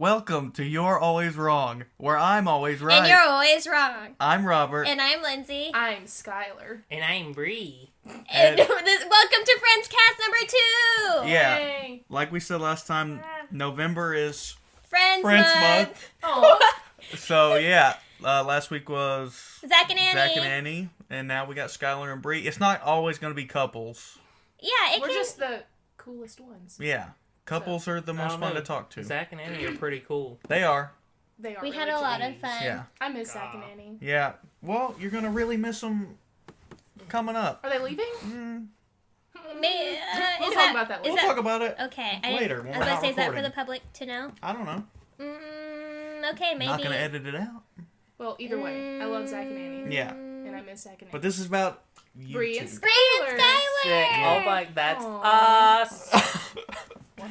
Welcome to You're Always Wrong, where I'm always right. And you're always wrong. I'm Robert. And I'm Lindsay. I'm Skylar. And I'm Bree. And welcome to Friends Cast number 2! Yeah, Yay. like we said last time, November is Friends Month. Oh, So yeah, last week was Zach and Annie. Zach and Annie, and now we got Skylar and Bree. It's not always going to be couples. Yeah, we're just the coolest ones. Yeah, couples are the most fun to talk to. Zach and Annie are pretty cool. They are. They are. We really had a lot of cool. fun. Yeah. I miss Zach and Annie. Yeah. Well, you're going to really miss them coming up. Are they leaving? We'll talk about that later. We'll talk about it Okay. later when I we're was going not to say, is that for recording. the public to know? I don't know. Okay, maybe. Not going to edit it out. Well, either way, I love Zach and Annie. Yeah. And I miss Zach and Annie. But this is about you Bree two. and Skylar. Bree and Skylar! Sick. Oh my, that's Aw. us. What?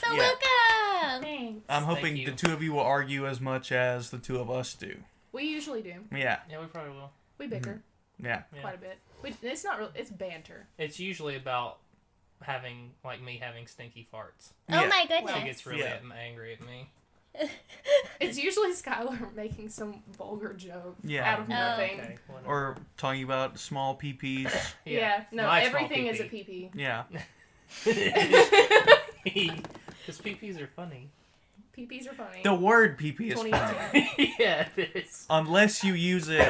So Yeah. welcome! Thanks. I'm hoping you. the two of you will argue as much as the two of us do. We usually do. Yeah. Yeah, we probably will. We bicker Yeah. Yeah. quite a bit. It's not real. It's banter. It's usually about me having stinky farts. Oh Yeah. my She goodness. gets really Yeah. angry at me. It's usually Skylar making some vulgar joke Yeah. out of Oh. nothing. Okay, whatever. Or talking about small peepees. Yeah. No, My small everything is a pee-pee. pee-pee. Yeah. Because pee-pees are funny. Pee-pees are funny. The word peepee is 2018. funny. Yeah, it is. Unless you use it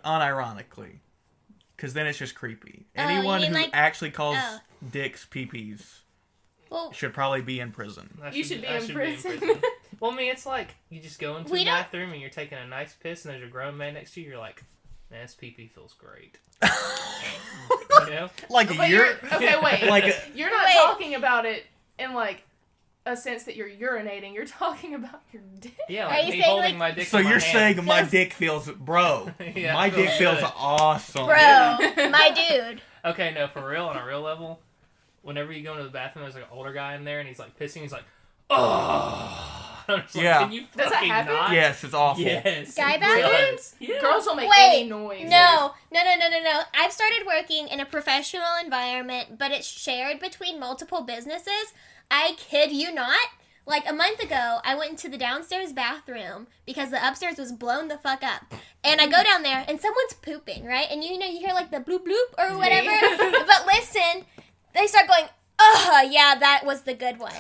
unironically. Because then it's just creepy. Oh, you Anyone mean who like- actually calls oh. dicks peepees Well, should probably be in prison. You should be I in should prison. Well, I mean, it's like you just go into We the don't- bathroom and you're taking a nice piss, and there's a grown man next to you. You're like, man, this pee-pee feels great. You know? Like But you're... okay, wait. Like You're not Wait. talking about it in like a sense that you're urinating. You're talking about your dick. Yeah, Are like you me saying, holding like- my dick So in my you're hand. saying my Yes. dick feels... Bro, Yeah, my it feels dick feels good. awesome. bro, my dude. Okay, no, for real, on a real level, whenever you go into the bathroom, there's like an older guy in there, and he's like pissing, he's like, oh. I'm just like, Yeah. can you Does that fucking happen? not? Yes, it's awful. Yes. Guy it bathrooms? does. Yeah. Girls don't make Wait, any noise. No. I've started working in a professional environment, but it's shared between multiple businesses. I kid you not. Like a month ago, I went into the downstairs bathroom because the upstairs was blown the fuck up. And I go down there and someone's pooping, right? And you hear like the bloop bloop or whatever. But listen, they start going, oh, yeah, that was the good one.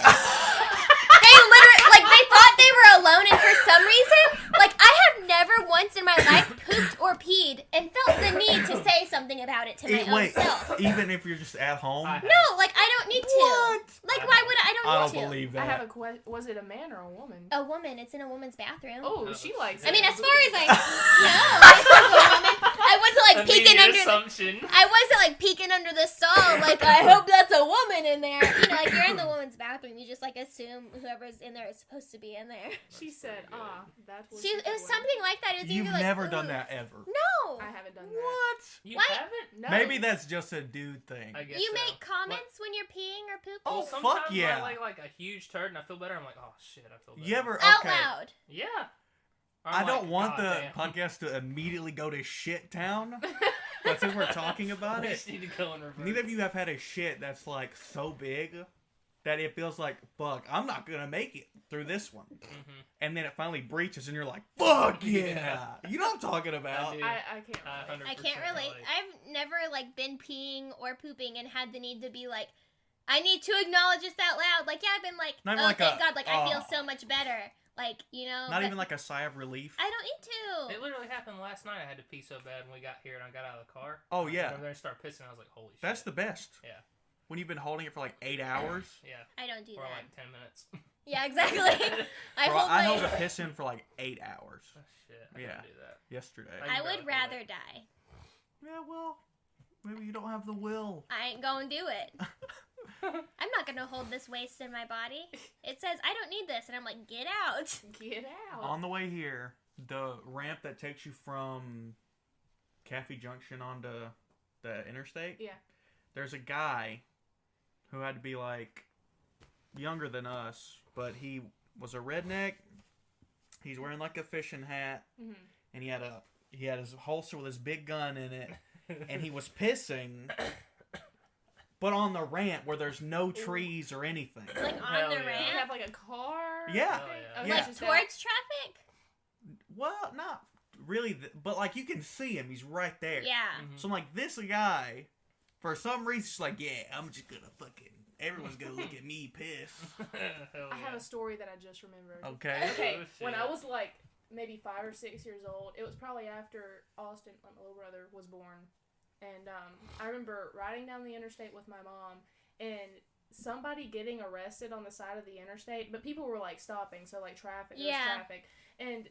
They literally, like, they thought they were alone, and for some reason, like, I have never once in my life pooped or peed and felt the need to say something about it to my own Wait, self. even if you're just at home? No, like, I don't need to. What? Like, why would I? I I don't don't need to. believe I that. have a question. Was it a man or a woman? A woman. It's in a woman's bathroom. Oh, she likes it. I mean, as far as I know, I was a woman. I wasn't like peeking Immediate under. assumption. I wasn't like peeking under the stall. Like, I hope that's a woman in there. You know, like you're in the woman's bathroom. You just like assume whoever's in there is supposed to be in there. She said, that was It the was one. something like that. It was You've either like, never done ooh. that ever. No. I haven't done that. What? You What? haven't? No. Maybe that's just a dude thing. I guess You so. make comments when you're peeing or pooping? Oh, Sometimes fuck yeah. I like a huge turd and I feel better. I'm like, oh shit, I feel better. You ever... Out Okay. loud. Yeah. I don't want "God the damn." podcast to immediately go to shit town. But since we're talking about We it, just need to go in reverse. neither of you have had a shit that's like so big that it feels like, fuck, I'm not gonna make it through this one. Mhm. And then it finally breaches and you're like, fuck yeah. Yeah. You know what I'm talking about. I do. I can't. relate. I can't 100% relate. I've never like been peeing or pooping and had the need to be like, I need to acknowledge this out loud. Like, yeah, I've been like, Not even oh, like thank a, God, like I feel "Oh." so much better. Like, you know. Not but even like a sigh of relief. I don't need to. It literally happened last night. I had to pee so bad when we got here and I got out of the car. Oh, I yeah. went over there and started pissing. I was like, holy shit. That's the best. Yeah. When you've been holding it for like 8 hours. Yeah. I don't do Or that. like 10 minutes. Yeah, exactly. I Bro, hold I my. held a piss in for like 8 hours Oh, shit. I Yeah. couldn't do that. yesterday. I- I would rather die. Yeah, well, maybe you don't have the will. I ain't gonna do it. I'm not gonna hold this waste in my body. It says I don't need this, and I'm like, get out. Get out. On the way here, the ramp that takes you from Cafe Junction onto the interstate. Yeah. There's a guy who had to be like younger than us, but he was a redneck. He's wearing like a fishing hat, Mhm. and he had his holster with his big gun in it, and he was pissing. But on the ramp where there's no trees or anything. Like on Hell the yeah. Do you ramp. have like a car? Yeah. Oh, yeah. Oh, Yeah. that's just Towards traffic? Well, not really, but like you can see him. He's right there. Yeah. So I'm like, this guy, for some reason, he's like, yeah, I'm just gonna fucking. Everyone's gonna look at me pissed. I have a story that I just remembered. Okay. Okay, Oh, when shit. I was like maybe 5 or 6 years old, it was probably after Austin, my little brother, was born. And I remember riding down the interstate with my mom and somebody getting arrested on the side of the interstate, but people were like stopping, so like traffic, there was Yeah. traffic. And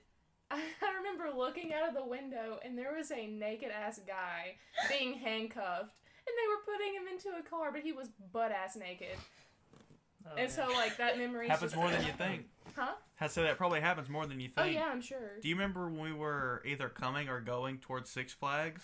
I remember looking out of the window and there was a naked ass guy being handcuffed. And they were putting him into a car, but he was butt-ass naked. Oh, And yeah. so, like, that memory Happens more than you think. Huh? I said that probably happens more than you Oh, think. yeah, I'm sure. Do you remember when we were either coming or going towards Six Flags?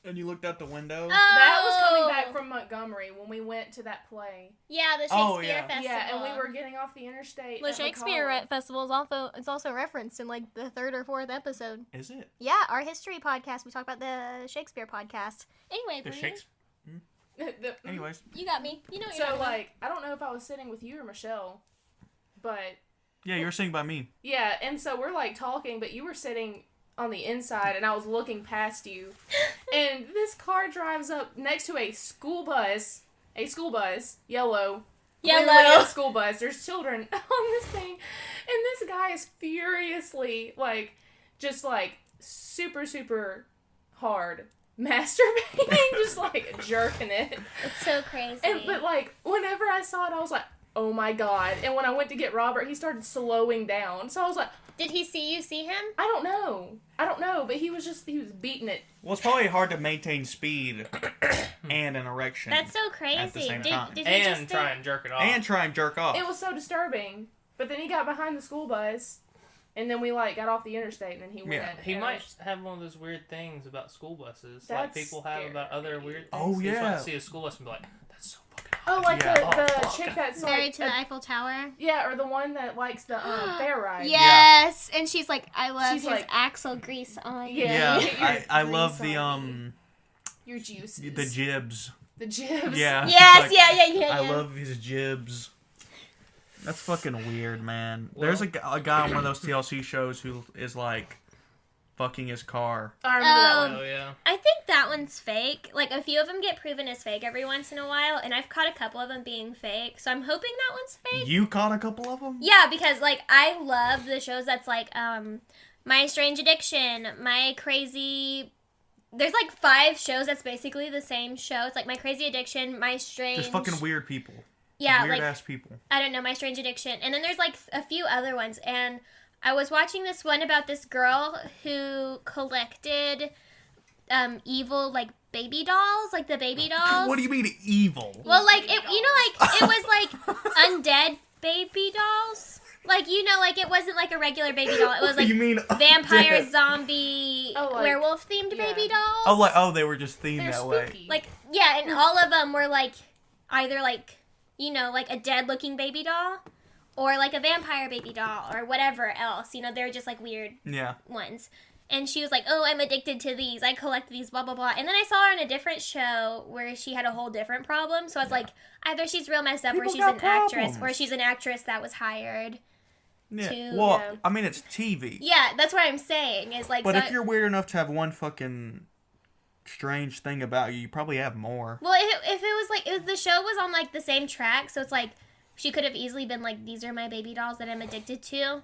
And you looked out the window? That was coming back from Montgomery when we went to that play. Yeah, the Shakespeare Oh, yeah. Festival. Yeah, and we were getting off the interstate. The at Shakespeare McCall. Festival is also referenced in like the 3rd or 4th episode. Is it? Yeah, our history podcast. We talk about the Shakespeare podcast. Anyway, The Bree, Shakespeare. Anyways. You got me. You know what you're So, talking about. like, I don't know if I was sitting with you or Michelle, but Yeah, you're sitting by me. yeah, and so we're like talking, but you were sitting on the inside, and I was looking past you, and this car drives up next to a school bus, yellow. Clearly Yellow. a school bus. There's children on this thing, and this guy is furiously like, just like super super hard masturbating, just like jerking it. It's so crazy. And but like whenever I saw it, I was like, oh my god. And when I went to get Robert, he started slowing down. So I was like, Did he see you see him? I don't know, but he was beating it. Well, it's probably hard to maintain speed and an erection. That's so crazy. At the same did, time. did he And just try and jerk it off. and try and jerk off. It was so disturbing. But then he got behind the school bus, and then we like got off the interstate, and then he went. Yeah. He and I might was- have one of those weird things about school buses, That's like people have about other scary. weird things. Oh, They just want yeah. to see a school bus and be like, "That's so fucking hot." Oh, like Yeah. the Oh, fuck. chick that's married like to the Eiffel Tower? yeah, or the one that likes the fair ride. yes, and she's like, I love She's his like- axle grease on. Yeah. Yeah, I Your love grease the on your juices. the jibs. The jibs. Yeah. Yes, Like, yeah. I love his jibs. That's fucking weird, man. Well- There's a guy on one of those TLC shows who is like fucking his car. I remember that one. Oh yeah. I think that one's fake. Like, a few of them get proven as fake every once in a while, and I've caught a couple of them being fake, so I'm hoping that one's fake. You caught a couple of them? Yeah, because, like, I love the shows that's like, My Strange Addiction, My Crazy... There's, like, 5 shows that's basically the same show. It's like My Crazy Addiction, My Strange... Just fucking weird people. Yeah, Weird like, ass people. I don't know, My Strange Addiction. And then there's, like, a few other ones, and I was watching this one about this girl who collected evil, like, baby dolls, like the baby dolls. What do you mean evil? Well, like, it, you know, like, it was, like, undead baby dolls. Like, you know, like, it wasn't, like, a regular baby doll. It was, like, you mean vampire, undead? zombie, Oh, like- werewolf-themed yeah. baby dolls. Oh, they were just themed They're that way. spooky. Like, yeah, and all of them were, like, either, like, you know, like a dead-looking baby doll, or, like, a vampire baby doll, or whatever else. You know, they're just, like, weird Yeah. ones. And she was like, oh, I'm addicted to these. I collect these, blah, blah, blah. And then I saw her in a different show where she had a whole different problem. So I was like, either she's real messed up, People or she's got an actress, problems. or she's an actress that was hired. Yeah. To- Well, Yeah. I mean, it's TV. Yeah, that's what I'm saying. Is like, But so if you're weird enough to have one fucking strange thing about you, you probably have more. well, if it was like, if the show was on like the same track, so it's like she could have easily been like, these are my baby dolls that I'm addicted to.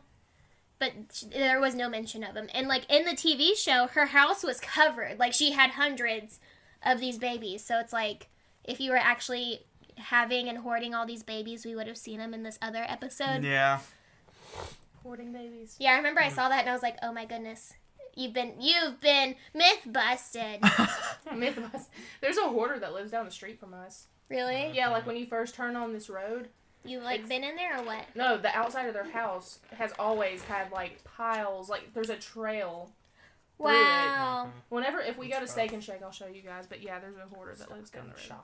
But there was no mention of them. And, like, in the TV show, her house was covered. Like, she had hundreds of these babies. So it's like, if you were actually having and hoarding all these babies, we would have seen them in this other episode. Yeah. Hoarding babies. Yeah, I remember I saw that and I was like, oh my goodness. You've been myth busted. Mythbusters. There's a hoarder that lives down the street from us. Really? Yeah, like when you first turn on this road. You, like, It's- been in there or what? No, the outside of their house has always had like piles. Like there's a trail. through it. Wow. If we go to That's Steak and Shake, I'll show you guys. But yeah, there's a hoarder that lives down the road.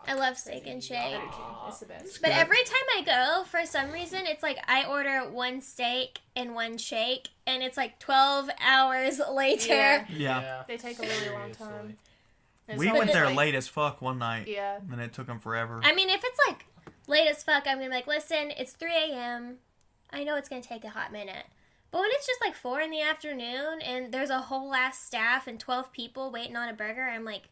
I love Steak and Shake. I do too. It's the best. But Good. every time I go, for some reason, it's like I order one steak and one shake, and it's like 12 hours later. Yeah. Yeah. They take a really long time. And We so went it's there like- late as fuck one night, Yeah. and it took them forever. I mean, if it's like late as fuck, I'm gonna be like, listen, it's 3 a.m. I know it's going to take a hot minute. But when it's just like 4 in the afternoon and there's a whole ass staff and 12 people waiting on a burger, I'm like,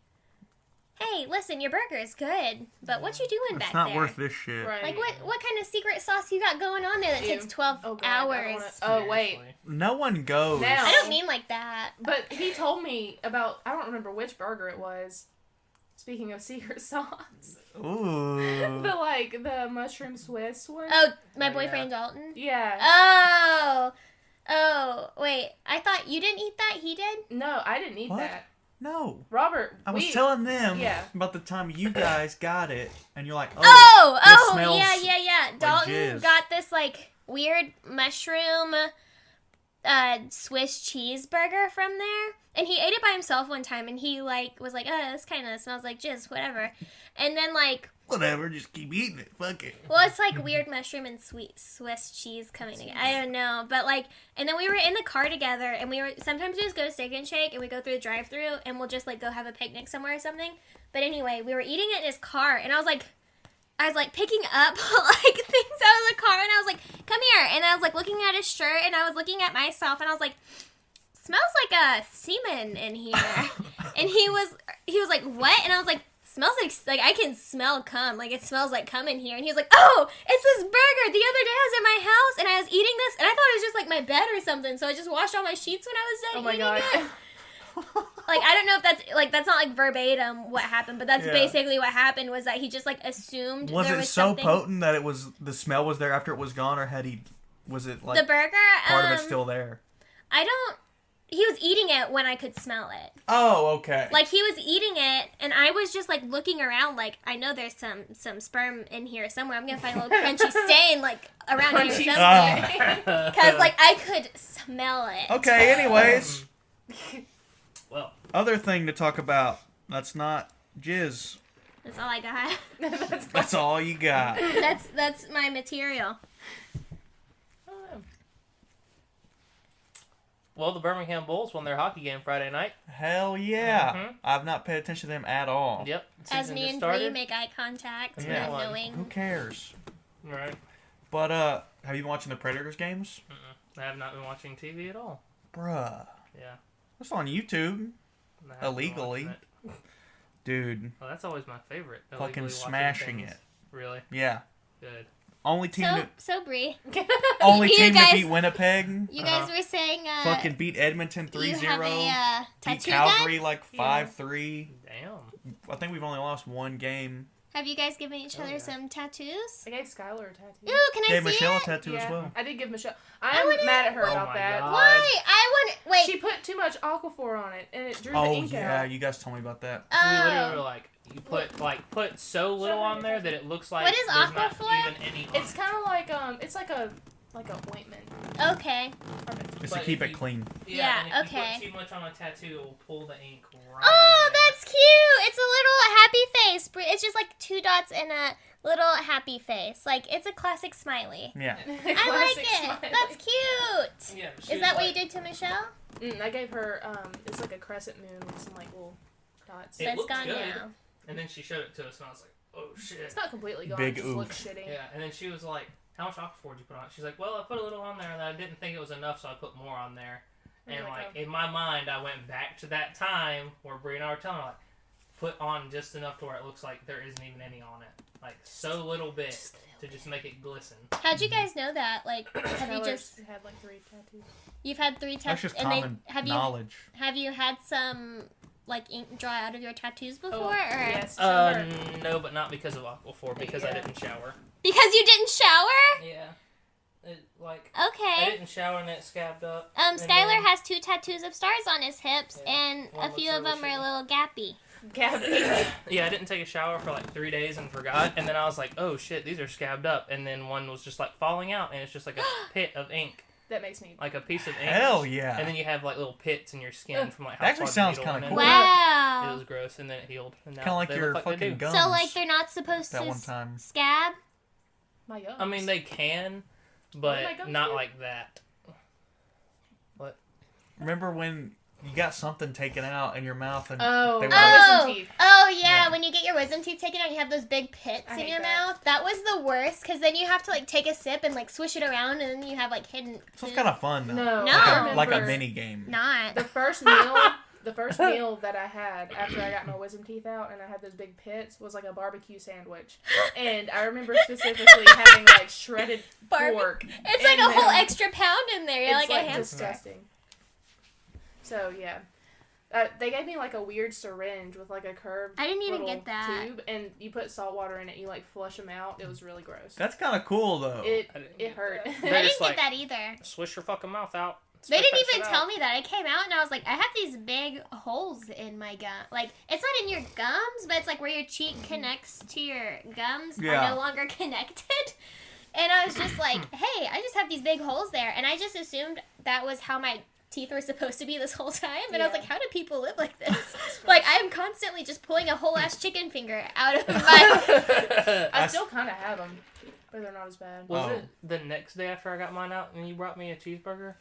hey, listen, your burger is good, but what you doing back It's not there? worth this shit. Right. Like, what kind of secret sauce you got going on there that Ew. takes 12 Oh, God, I don't hours? wanna- Oh, wait. Seriously. No one goes. Now- I don't mean like that. But he told me about, I don't remember which burger it was. Speaking of secret sauce. Ooh. The mushroom Swiss one. Oh, my Oh, boyfriend Dalton? Yeah. Oh, wait. I thought you didn't eat that. He did? No, I didn't eat What? that. No. Robert, I was telling them Yeah. about the time you guys got it, and you're like, Oh, this smells yeah. Dalton jizz. got this, like, weird mushroom Swiss cheeseburger from there. And he ate it by himself one time, and he, like, was like, oh, this kind of smells like jizz, whatever. And then, like, whatever, just keep eating it. Fuck it. well, it's like weird mushroom and sweet Swiss cheese coming together. I don't know, but like, and then we were in the car together, and we were sometimes we just go to Steak and Shake, and we go through the drive-through, and we'll just like go have a picnic somewhere or something. But anyway, we were eating it in his car, and I was like picking up like things out of the car, and I was like, come here, and I was like looking at his shirt, and I was looking at myself, and I was like, smells like a semen in here, and he was like, what? And I was like, smells like I can smell cum. Like, it smells like cum in here. And he was like, oh, it's this burger. The other day I was at my house and I was eating this and I thought it was just like my bed or something. So I just washed all my sheets when I was done Oh my eating God. it. Like, I don't know if that's not like verbatim what happened, but that's Yeah. basically what happened was that he just like assumed Was there it was so something. potent that the smell was there after it was gone, or was it like The burger, part of it still there? he was eating it when I could smell it. Oh, okay. Like, he was eating it, and I was just, like, looking around, like, I know there's some sperm in here somewhere. I'm gonna find a little crunchy stain, like, around Crunchy here stain. somewhere. Because, like, I could smell it. Okay, anyways. Well, Other thing to talk about. That's not jizz. That's all I got. That's all you got. That's my material. well, the Birmingham Bulls won their hockey game Friday night. Hell yeah. Mhm. I've not paid attention to them at all. Yep. As Season me just and Bree started. make eye contact, Yeah. not Who knowing. cares? Right. But, have you been watching the Predators games? I have not been watching TV at all. Bruh. Yeah. That's on YouTube. I haven't been Illegally. watching it. Dude. Well, that's always my favorite. Fucking illegally watching smashing things. it. Really? Yeah. Good. Only team So Bree, only you team guys- to beat Winnipeg. you guys were saying Fucking beat Edmonton you 3-0. have a Beat tattoo Calgary gun? like 5-3. Damn. I think we've only lost one game. Have you guys given each other yeah. some tattoos? I gave Skylar a tattoo. Ooh, can I Gave see Michelle a it? tattoo as well. I did give Michelle. I'm mad at her Oh about my that. God. Why? I want. Wait. She put too much Aquaphor on it, and it drew the Oh ink yeah, out. you guys told me about that. We literally Oh. were like, you put so little on there that it looks like What is there's not Aquaphor? even any on It's it. kind of like it's like a ointment. Okay. Just But to keep if it you- clean. Yeah, and if okay. you put too much on a tattoo, it will pull the ink right Oh, out of there. that's cute. It's a little happy face. It's just like 2 dots and a little happy face. Like, it's a classic smiley. Yeah. I like it. That's cute. Yeah, Is that what you did to Michelle? I gave her it's like a crescent moon with some like little dots. It That's looks gone good. now. And then she showed it to us, and I was like, oh shit. It's not completely gone. Big it just oof. looks shitty. Yeah, and then she was like, how much Aquaphor did you put on it? She's like, well, I put a little on there, and I didn't think it was enough, so I put more on there. And You're like, like, in my mind, I went back to that time where Bree and I were telling her, like, put on just enough to where it looks like there isn't even any on it. Like, so little bit to just make it glisten. How'd you guys know that? Like, have you Skylar just had like 3 tattoos. you've had 3 That's tattoos, just and they common have knowledge. you had some like ink dry out of your tattoos before, Oh, or yes. Sure. No, but not because of Aquaphor, because I Yeah. didn't shower. because you didn't shower? Yeah. It, like, I Okay. didn't shower and it scabbed up. Skylar then- has 2 tattoos of stars on his hips, Yeah, and one a few looks of them really are a shitty. little gappy. Gabby. Yeah, I didn't take a shower for like 3 days and forgot. And then I was like, oh shit, these are scabbed up. And then one was just like falling out, and it's just like a pit of ink. That makes me. Like a piece of ink. Hell yeah. And then you have like little pits in your skin from like how That actually far the sounds needle kinda went in. cool. It Wow. was gross, and then it healed. And now Kind of like they your look like they fucking do. gums. So like they're not supposed that to one time. scab? My gums. I mean, they can, What am I but gums not do? like that. Remember when you got something taken out in your mouth and Oh, they were wisdom teeth. Oh yeah, Yeah. when you get your wisdom teeth taken out, you have those big pits I in hate your that. mouth. That was the worst because then you have to like take a sip and like swish it around, and then you have like hidden. So it's food. kind of fun though. No, No. I Like a remember mini game. Not. The first meal that I had after I got my wisdom teeth out and I had those big pits was like a barbecue sandwich. And I remember specifically having like shredded pork. It's like in a whole them. extra pound in there. You're It's like a hamster. disgusting. So yeah. They gave me like a weird syringe with like a curved I didn't even little get that. tube, and you put salt water in it. You like flush them out. It was really gross. That's kind of cool though. It I didn't it get hurt. I They're didn't just get like- that either. Swish your fucking mouth out. They Spit didn't that even shit tell out. me that. I came out and I was like, I have these big holes in my gum. Like, it's not in your gums, but it's like where your cheek connects to your gums Yeah. are no longer connected. And I was just like, hey, I just have these big holes there. And I just assumed that was how my teeth were supposed to be this whole time. And I was Yeah. like, how do people live like this? Like, I am constantly just pulling a whole ass chicken finger out of my... I still kind of have them, but they're not as bad. Was Oh. it the next day after I got mine out and you brought me a cheeseburger?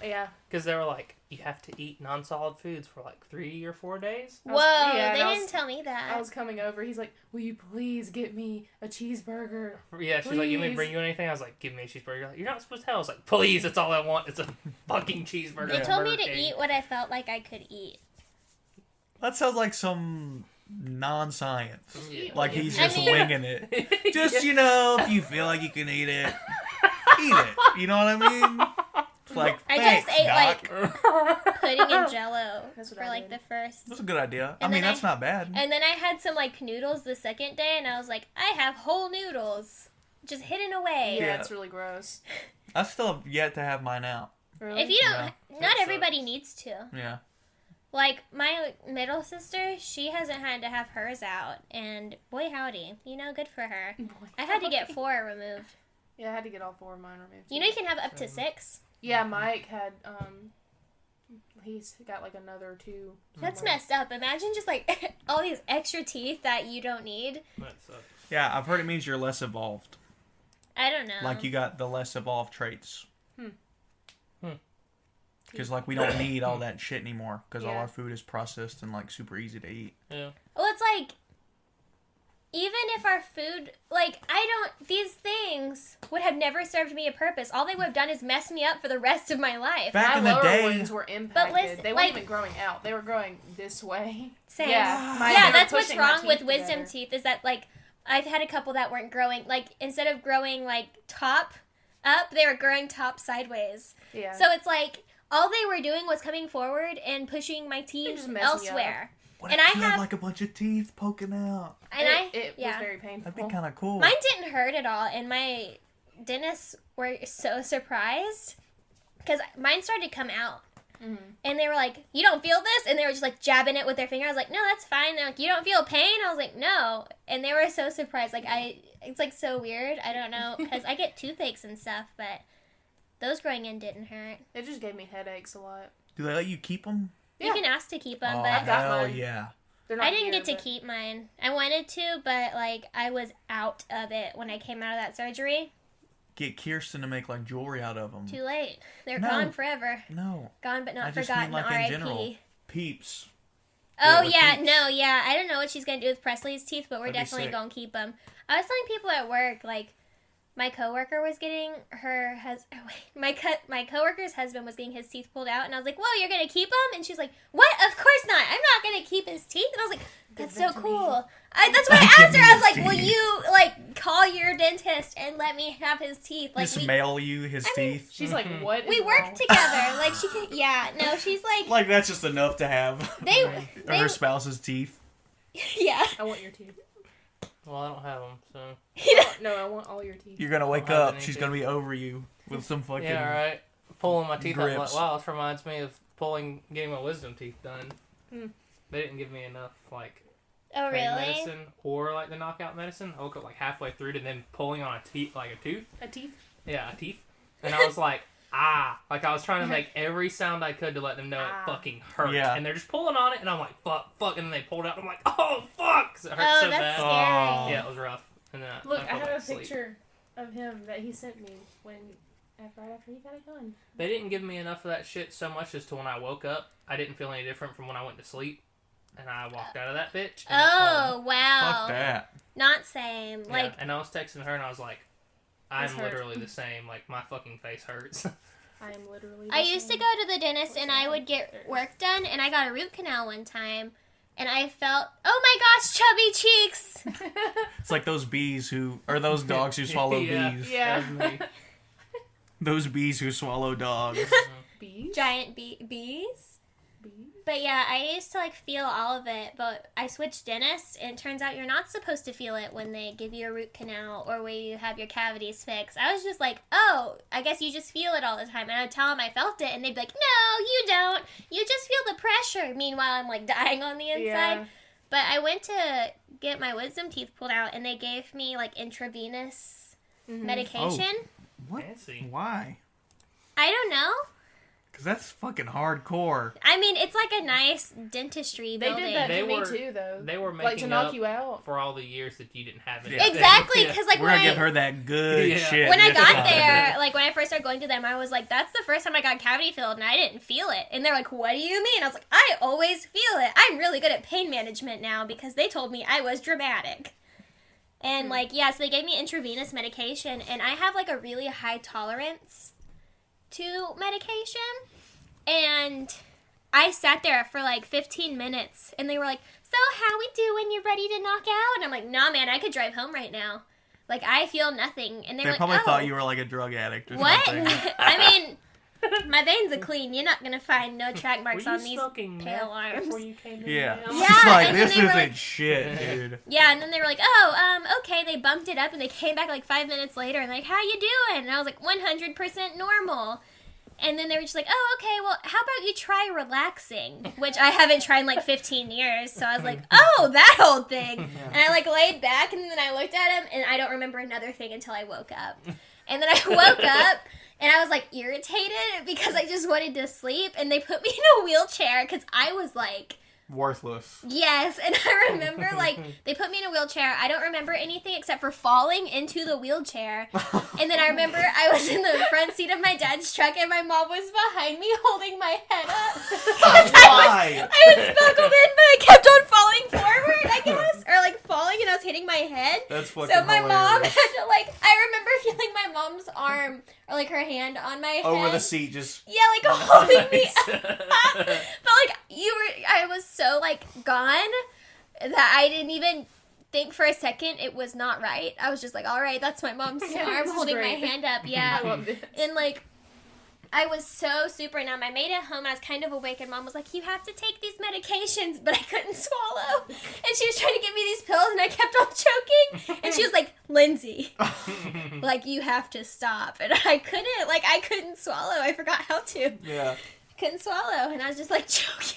Yeah. Because they were like, you have to eat non-solid foods for like 3 or 4 days. I was- Whoa, yeah, and they I was- didn't tell me that. I was coming over. He's like, "Will you please get me a cheeseburger?" Yeah, she's like, you may Please. bring you anything? I was like, give me a cheeseburger. Like, you're not supposed to tell. I was like, please, that's all I want. It's a fucking cheeseburger. They from told me Burger to King." eat what I felt like I could eat. That sounds like some non-science. Yeah. Like he's I just mean- winging it. Just, you know, if you feel like you can eat it, eat it. You know what I mean? It's like, I thanks, just ate, Doc. Pudding and Jello That's what for I like did. the first. That's a good idea. I And mean, then that's not bad. And then I had some like noodles the second day, and I was like, I have whole noodles, just hidden away. Yeah, Yeah. it's really gross. I still have yet to have mine out. Really? If you don't, That not sucks. everybody needs to. Yeah. Like my middle sister, she hasn't had to have hers out, and boy howdy, you know, good for her. I had to get 4 removed. Yeah, I had to get all 4 of mine removed. You know, you can have up to 6. Yeah, Mike had he's got like another 2. That's somewhere. messed up. Imagine just like all these extra teeth that you don't need. That sucks. Yeah, I've heard it means you're less evolved. I don't know. Like you got the less evolved traits. Hmm. Because like we don't need all that shit anymore. Because all Yeah. our food is processed and like super easy to eat. Yeah. Well, it's like, even if our food, like, these things would have never served me a purpose. All they would have done is mess me up for the rest of my life. Back My in the lower day, ones were impacted. listen, they like- weren't even growing out. They were growing this way. Same. Yeah, they Yeah, were that's what's pushing my wrong with teeth wisdom together. teeth is that, like, I've had a couple that weren't growing, like, instead of growing, like, top up, they were growing top sideways. Yeah. So it's like, all they were doing was coming forward and pushing my teeth just messing you up. elsewhere. what and if I you have- had like a bunch of teeth poking out? And it yeah. was very painful. That'd be kind of cool. Mine didn't hurt at all, and my dentists were so surprised because mine started to come out, Mhm. and they were like, "You don't feel this?" And they were just like jabbing it with their finger. I was like, "No, that's fine." They're like, "You don't feel pain?" I was like, "No," and they were so surprised. Like it's like so weird. I don't know because I get toothaches and stuff, but those growing in didn't hurt. It just gave me headaches a lot. Do they let you keep them? You Yeah. can ask to keep them, Oh, but I've got hell mine. yeah. They're not I didn't here, get to but- keep mine. I wanted to, but like I was out of it when I came out of that surgery. Get Kirsten to make like jewelry out of them. Too late. They're No. gone forever. No. Gone but not I just forgotten. mean like in R.I.P. general. Peeps. Oh with yeah, teeth. no, yeah. I don't know what she's gonna do with Presley's teeth, but we're That'd be definitely sick. gonna keep them. I was telling people at work, like my coworker was getting my coworker's husband was getting his teeth pulled out, and I was like, "Whoa, you're gonna keep them?" And she's like, "What? Of course not. I'm not gonna keep his teeth." And I was like, "That's Give so them to me." cool." That's what I Give asked me her. I was his like, "Will teeth." you like call your dentist and let me have his teeth?" Like Just mail you his I mean, teeth. She's like, "What?" we is work wrong?" together. Like she can. Yeah, no, she's like Like that's just enough to have. they. Her spouse's teeth. Yeah. I want your teeth. Well, I don't have them, so. No, I want all your teeth. You're gonna wake have up. any She's teeth. gonna be over you with some fucking. Yeah, right. Pulling my teeth out. I'm Grips. like, wow, this reminds me of getting my wisdom teeth done. Hmm. They didn't give me enough, like, Oh pain really? medicine or, like, the knockout medicine. I woke up, like, halfway through to then pulling on a tooth. A teeth? Yeah, a teeth. And I was like, ah. Like, I was trying to make every sound I could to let them know Ah. it fucking hurt. Yeah. And they're just pulling on it, and I'm like, fuck. And then they pulled it out, and I'm like, oh, fuck. 'Cause it hurt Oh, so that's bad. scary. Oh. Yeah, it was rough. And then Look, I fell have back a to sleep. picture of him that he sent me when right after he got it done. They didn't give me enough of that shit so much as to when I woke up, I didn't feel any different from when I went to sleep. And I walked out of that bitch. And Oh, wow. Fuck that. Not same. Yeah, Like, and I was texting her and I was like, I'm This hurts. literally the same. Like, my fucking face hurts. I am literally. I the used to same. go to the dentist and I would get work done, and I got a root canal one time, and I felt, oh my gosh, chubby cheeks. It's like those those dogs who swallow Yeah. bees. Yeah. That was me. Those bees who swallow dogs. Bees. Giant bees. Bees. But yeah, I used to like feel all of it, but I switched dentists, and it turns out you're not supposed to feel it when they give you a root canal or when you have your cavities fixed. I was just like, oh, I guess you just feel it all the time. And I would tell them I felt it, and they'd be like, no, you don't. You just feel the pressure. Meanwhile, I'm like dying on the inside. Yeah. But I went to get my wisdom teeth pulled out, and they gave me like intravenous medication. What? Fancy. Why? I don't know. Because that's fucking hardcore. I mean, it's like a nice dentistry They building. did that They to me were- too, though. They were Like to making knock up you out. for all the years that you didn't have it. Yeah. Exactly, Yeah. because like We're when gonna I give her that good Yeah. shit. when I this got time. there, like when I first started going to them, I was like, that's the first time I got cavity filled, and I didn't feel it. And they're like, what do you mean? I was like, I always feel it. I'm really good at pain management now because they told me I was dramatic. And like, yeah, so they gave me intravenous medication, and I have like a really high tolerance to medication. And I sat there for like 15 minutes, and they were like, so how we doing? You ready to knock out? And I'm like, nah, man, I could drive home right now. Like, I feel nothing. And they They were like, probably oh. thought you were like a drug addict or What? something. I mean, my veins are clean. You're not gonna find no track marks Were you on these smoking pale meth arms. before you came in? Yeah. ma'am? Yeah, It's like, and then this they were isn't like- shit, dude. Yeah, and then they were like, oh, okay. They bumped it up, and they came back like 5 minutes later, and like, how you doing? And I was like, 100% normal. And then they were just like, oh, okay, well, how about you try relaxing? Which I haven't tried in like 15 years. So I was like, oh, that whole thing. And I like laid back, and then I looked at him, and I don't remember another thing until I woke up. And then I woke up, and I was like irritated because I just wanted to sleep. And they put me in a wheelchair because I was like, Worthless. yes. And I remember like they put me in a wheelchair. I don't remember anything except for falling into the wheelchair. And then I remember I was in the front seat of my dad's truck, and my mom was behind me holding my head up. Why? I was buckled in, but I kept on falling forward, I guess. Or like falling, and I was hitting my head. That's fucking So my mom hilarious. had to like, I remember feeling my mom's arm or like her hand on my head. Over the seat, just... Yeah, like holding me Nice. up. But like I was so like gone that I didn't even think for a second it was not right. I was just like, all right, that's my mom's Yeah, arm this is holding great. my hand up. Yeah. I love this. And like I was so super numb. I made it home. I was kind of awake, and Mom was like, you have to take these medications, but I couldn't swallow. And she was trying to give me these pills, and I kept on choking. And she was like, Lindsay, like, you have to stop. And I couldn't swallow. I forgot how to. Yeah. Couldn't swallow, and I was just like choking,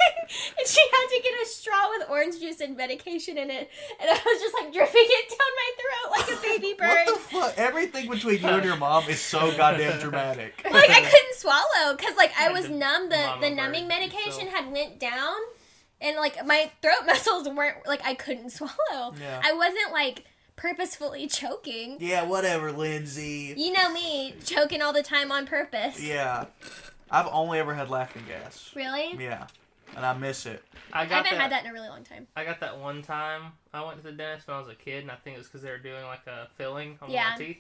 and she had to get a straw with orange juice and medication in it, and I was just like dripping it down my throat like a baby bird. What the fuck? Everything between you and your mom is so goddamn dramatic. Like I couldn't swallow because like I Like was the numb. The mama numbing bird medication yourself. had went down, and like my throat muscles weren't like I couldn't swallow. Yeah. I wasn't like purposefully choking. Yeah, whatever, Lindsay. You know me, choking all the time on purpose. Yeah. I've only ever had laughing gas. Really? Yeah. And I miss it. I I got haven't that. had that in a really long time. I got that one time I went to the dentist when I was a kid, and I think it was because they were doing like a filling on Yeah. my teeth.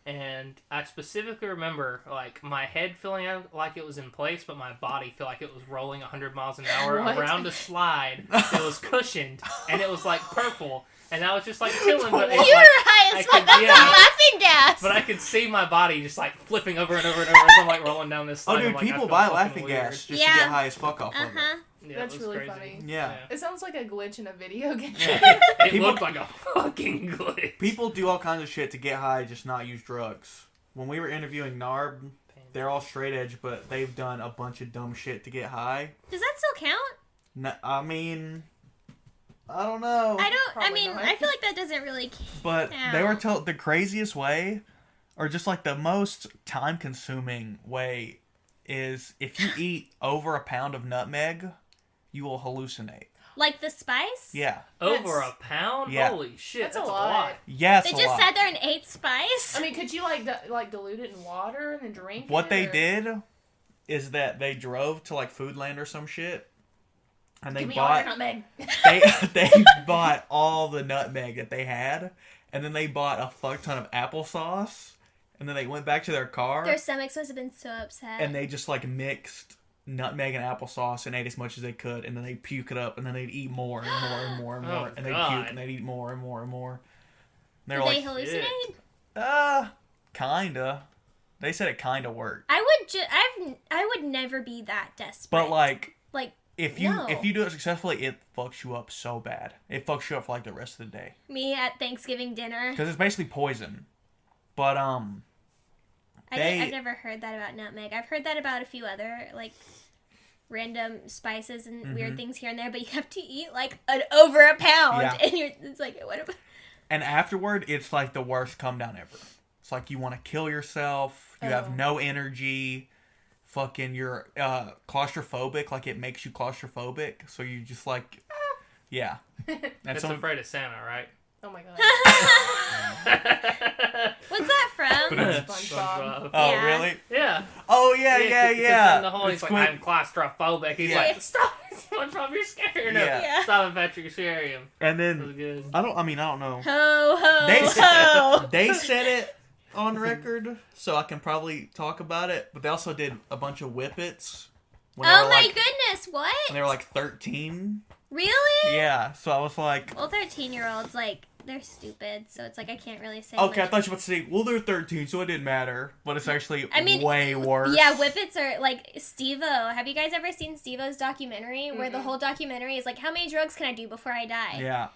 And I specifically remember like my head feeling like it was in place, but my body felt like it was rolling 100 miles an hour What? around a slide. It was cushioned, and it was like purple. And I was just like chilling, but it You was were like, high I as fuck. could- That's yeah. not laughing gas. but I could see my body just like flipping over and over and over as I'm like rolling down this slide. Oh, dude, I'm like, I people feel buy fucking laughing weird. gas just to Yeah. get high as fuck off of Uh-huh. it. Yeah, That's it was really crazy. funny. Yeah. It sounds like a glitch in a video game. Yeah. It People- looked like a fucking glitch. People do all kinds of shit to get high, just not use drugs. When we were interviewing NARB, they're all straight edge, but they've done a bunch of dumb shit to get high. Does that still count? No, I mean, I don't know. I Probably not. I feel like that doesn't really But they were count. told the craziest way, or just like the most time consuming way, is if you eat over a pound of nutmeg, you will hallucinate. Like the spice? Yeah. Over a pound? Yeah. Holy shit, That's that's a a lot. lot. Yeah, it's They a just lot. sat there and ate spice? I mean, could you like dilute it in water and then drink What it? they or- did is that they drove to like Foodland or some shit, and they Give me all your bought nutmeg. they bought all the nutmeg that they had, and then they bought a fuck ton of applesauce, and then they went back to their car Their stomachs must have been so upset. and they just like mixed nutmeg and applesauce and ate as much as they could, and then they'd puke it up, and then they'd eat more and more and more and more, Oh, and they'd God. puke and they'd eat more and more and more. And Did they're they like, hallucinate? kinda. They said it kinda worked, I would never be that desperate. but like Like, if no. you do it successfully, it fucks you up so bad. It fucks you up for like the rest of the day me at Thanksgiving dinner. because it's basically poison. But I've never heard that about nutmeg. I've heard that about a few other like random spices and weird things here and there, but you have to eat like over a pound, Yeah. and it's like what about? and afterward, it's like the worst come down ever. It's like you want to kill yourself. You have Oh. no energy. Fucking, you're claustrophobic. Like it makes you claustrophobic. So you just like, yeah. And That's some afraid of Santa, right? Oh my god. What's that from? SpongeBob. Oh Yeah. really? Yeah. Oh yeah, It's yeah. in the hole, he's like, Squid- I'm claustrophobic. He's Yeah. like, stop it, SpongeBob, you're scaring him. Yeah. Yeah. Stop it, Patrick, you're scaring him. And That was then good. I don't know. Ho ho They ho! They said it on record, so I can probably talk about it. But they also did a bunch of whippets when they Oh were my like goodness! What? when they were like 13. Really? Yeah, so I was like, Well, 13-year-olds like they're stupid, so it's like I can't really say. okay, I much. thought you were about to say, well, they're 13, so it didn't matter. But it's actually I mean, way worse. Yeah, whippets are like Steve-O. Have you guys ever seen Steve-O's documentary where the Mm-mm. whole documentary is like, how many drugs can I do before I die? Yeah.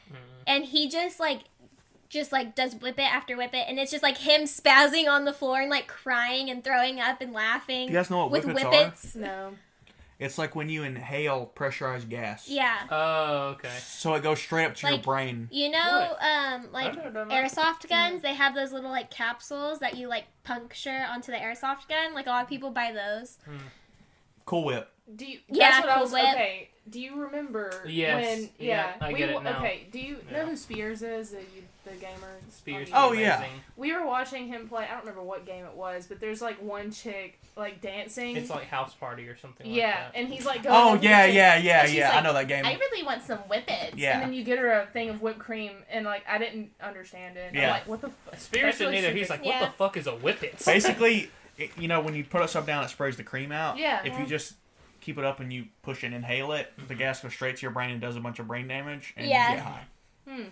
And he just does whippet after whippet, and it's just like him spazzing on the floor and like crying and throwing up and laughing. Do you guys know what with whippets are? whippets. No. It's like when you inhale pressurized gas. Yeah. Oh, okay. So it goes straight up to your Like, brain. You know, like I've never done that. airsoft guns, they have those little like capsules that you like puncture onto the airsoft gun. Like a lot of people buy those. Cool whip. Do you? Yeah, That's what I Cool was. Whip. Okay. Do you remember Yes. when? Yeah, I get it now. Okay. Do you Yeah. know who Spears is? The gamer. Spears. Oh, is yeah. amazing. We were watching him play. I don't remember what game it was, but there's like one chick like dancing. It's like House Party or something yeah, like that. and he's like going. Oh over the yeah, chick, yeah, and she's yeah. I like, know that game. I really want some whippets. Yeah. And then you get her a thing of whipped cream, and like I didn't understand it. Yeah. I'm like, what the? Spears didn't either. He's like, what Yeah. the fuck is a whippet? Basically, you know, when you put stuff down, it sprays the cream out. Yeah. If you just keep it up and you push and inhale it, the gas goes straight to your brain and does a bunch of brain damage, and Yeah. you get high.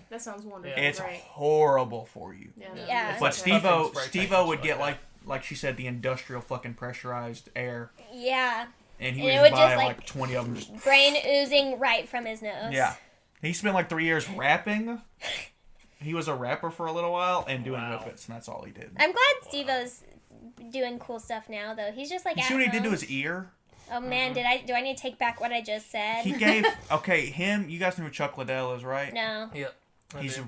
That sounds wonderful. Yeah. It's Great. horrible for you. Yeah. No, Yeah. that's But okay. Steve-O, Nothing spray Steve-O tans would like get that. like she said, the industrial fucking pressurized air, Yeah. and he And it would would buy just, like, like, 20 of them. Just, Brain oozing right from his nose. yeah, he spent like 3 years rapping. He was a rapper for a little while and doing Wow. whippets, and that's all he did. I'm glad Steve-O's doing cool stuff now, though. He's just like You at see what he did to home. his ear? Oh man, do I need to take back what I just said? He gave him. You guys know who Chuck Liddell is, right? No. I He's do.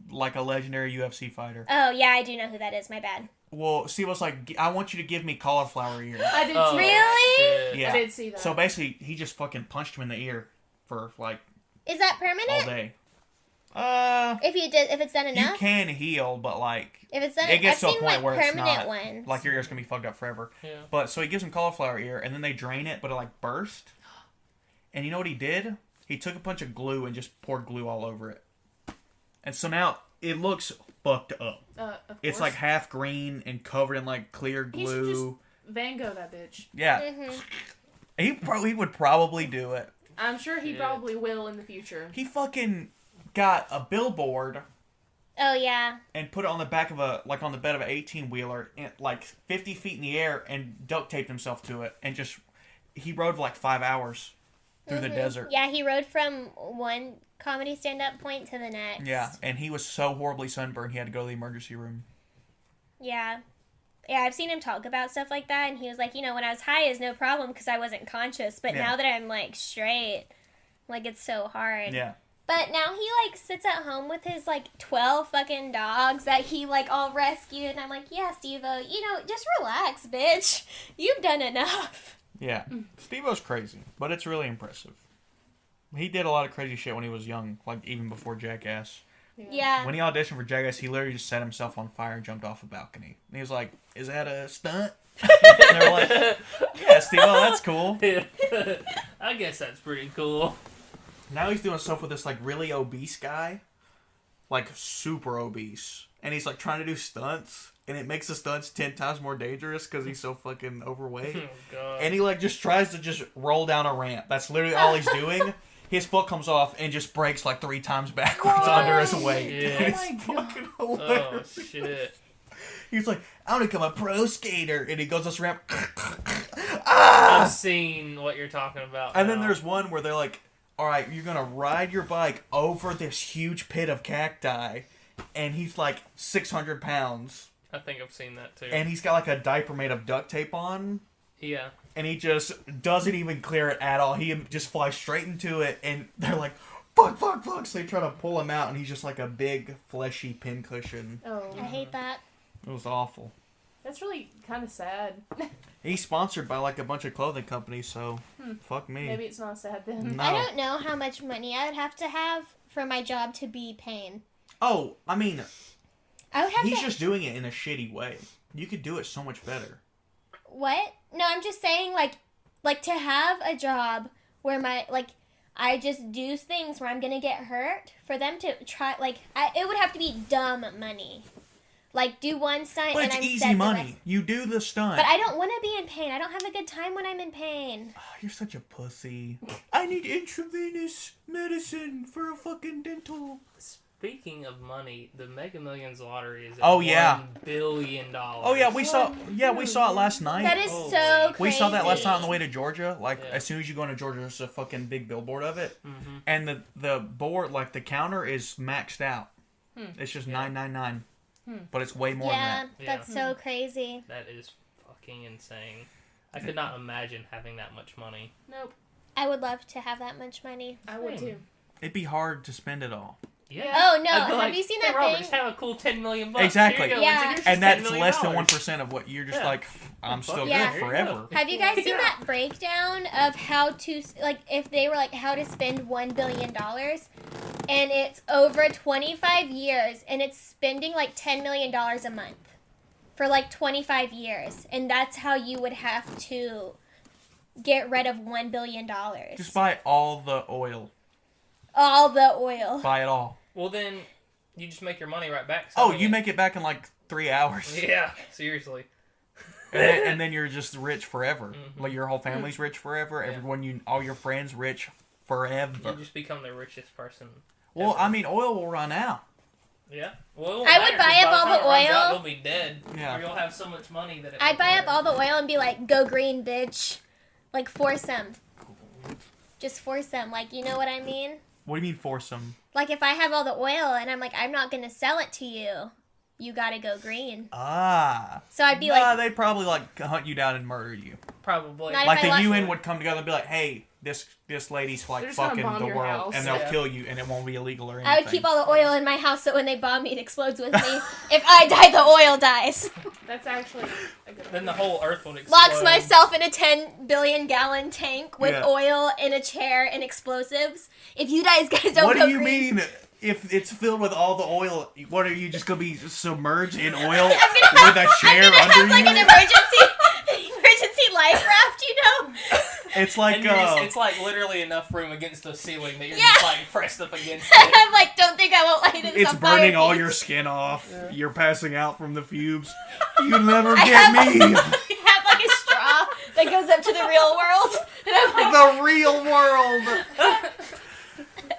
like a legendary UFC fighter. Oh yeah, I do know who that is. My bad. Well, Steve was like, I want you to give me cauliflower ear. I did Oh, see Really? that. shit. Yeah. I did see that. So basically, he just fucking punched him in the ear for like Is that all permanent? day. If it's done You enough. can heal, but like If it's done, it gets I've to a seen point like where it's permanent not. ones. Like your ear's gonna be fucked up forever. Yeah. But so he gives him cauliflower ear, and then they drain it, but it like burst. And you know what he did? He took a bunch of glue and just poured glue all over it. And so now it looks fucked up. Of It's course. like half green and covered in like clear He should glue. Van Gogh that bitch. Yeah, Mhm. he would probably do it. I'm sure he Shit. probably will in the future. He fucking got a billboard Oh yeah. and put it on the back of on the bed of an 18-wheeler, like 50 feet in the air, and duct taped himself to it, and he rode for like 5 hours through the Mhm. desert. Yeah, he rode from one comedy stand-up point to the next. Yeah, and he was so horribly sunburned he had to go to the emergency room. Yeah. Yeah, I've seen him talk about stuff like that, and he was like, when I was high is no problem because I wasn't conscious, but Yeah. now that I'm like straight, like it's so hard. Yeah. But now he like sits at home with his like 12 fucking dogs that he like all rescued, and I'm like, yeah, Steve-O, just relax, bitch. You've done enough. Yeah. Steve-O's crazy, but it's really impressive. He did a lot of crazy shit when he was young, like even before Jackass. Yeah. When he auditioned for Jackass, he literally just set himself on fire and jumped off a balcony. And he was like, "Is that a stunt?" And they were like, "Yeah, Steve, oh, that's cool." I guess that's pretty cool. Now he's doing stuff with this like really obese guy, like super obese, and he's like trying to do stunts, and it makes the stunts 10 times more dangerous because he's so fucking overweight. Oh, God. And he like just tries to just roll down a ramp. That's literally all he's doing. His foot comes off and just breaks like 3 times backwards under his weight. Yeah. It's fucking Oh, hilarious. shit. He's like, "I want to become a pro skater," and he goes this ramp. I've Ah! seen what you're talking about. And then now. there's one where they're like, "All right, you're gonna ride your bike over this huge pit of cacti," and he's like 600 pounds, I think I've seen that too. and he's got like a diaper made of duct tape on. Yeah. And he just doesn't even clear it at all. He just flies straight into it, and they're like, "Fuck, fuck, fuck." So they try to pull him out, and he's just like a big, fleshy pincushion. Oh, I hate that. It was awful. that's really kind of sad. He's sponsored by like a bunch of clothing companies, so fuck me. Maybe it's not sad then. No. I don't know how much money I would have to have for my job to be paying. Oh, I mean, I would have he's to... just doing it in a shitty way. You could do it so much better. What? No, I'm just saying, like to have a job where I just do things where I'm gonna get hurt, for them to try, it would have to be dumb money. Like, do one stunt But and it's I'm easy set the money. rest. You do the stunt. But I don't want to be in pain. I don't have a good time when I'm in pain. Oh, you're such a pussy. I need intravenous medicine for a fucking dental. Speaking of money, the Mega Millions lottery is at Oh, yeah. $1 billion. Oh yeah, we saw it last night. That is Holy. so We crazy. saw that last night on the way to Georgia. Like, Yeah. as soon as you go into Georgia, there's a fucking big billboard of it. Mm-hmm. And the board, like, the counter is maxed out. It's just Yeah. $9.99. But it's way more Yeah, than that's so crazy. That is fucking insane. I could not imagine having that much money. Nope, I would love to have that much money. I would too. that. It'd be hard to spend it all. Yeah. Oh, no, I'd be have you seen "Hey, that Robert, thing?" just have a cool $10 million. Exactly. Here you go, Yeah. Lindsay, here's And your $10 that's million. less than 1% of what you're just Yeah. like, I'm still Yeah. good forever. Have you guys seen Yeah. that breakdown of how to, like, if they were like, how to spend $1 billion? And it's over 25 years, and it's spending like $10 million a month for like 25 years. And that's how you would have to get rid of $1 billion. Just buy all the oil. All the oil. Buy it all. Well, then you just make your money right back. Oh, selling you it. make it back in like 3 hours. Yeah, seriously. And then you're just rich forever. Mhm. Like your whole family's rich forever. Yeah. Everyone, all your friends rich forever. You just become the richest person. Well, ever. I mean, oil will run out. Yeah. Well, it won't I would matter, buy 'cause up by all time the it runs out, oil. You'll be dead. Yeah. Or you'll have so much money that it I'd won't buy up matter. all the oil and be like, go green, bitch. Like, force them. Just force them. Like, you know what I mean? What do you mean foursome? Like, if I have all the oil and I'm like, I'm not going to sell it to you, you got to go green. Ah. So I'd be Nah, like, they'd probably like hunt you down and murder you. Probably. Not if Like I the want- UN would come together and be like, "Hey, this lady's like They're just gonna fucking bomb the your world," house. and they'll Yeah. kill you, and it won't be illegal or anything. I would keep all the oil in my house so when they bomb me, it explodes with me. If I die, the oil dies. That's actually a good Then the idea. whole earth would explode. Locks myself in a 10 billion gallon tank with Yeah. oil in a chair and explosives. If you guys don't What go do you green, mean? If it's filled with all the oil, what are you just gonna be submerged in oil I'm gonna with a chair I'm gonna under have like you? an emergency life raft, you know? It's like And it's like literally enough room against the ceiling that you're Yeah. just like pressed up against it. I'm like, don't think I won't light it. it's on fire, burning all please. your skin off. You're passing out from the fumes. You'll never I get have, me. I have like a straw that goes up to the real world. And I'm like, The real world.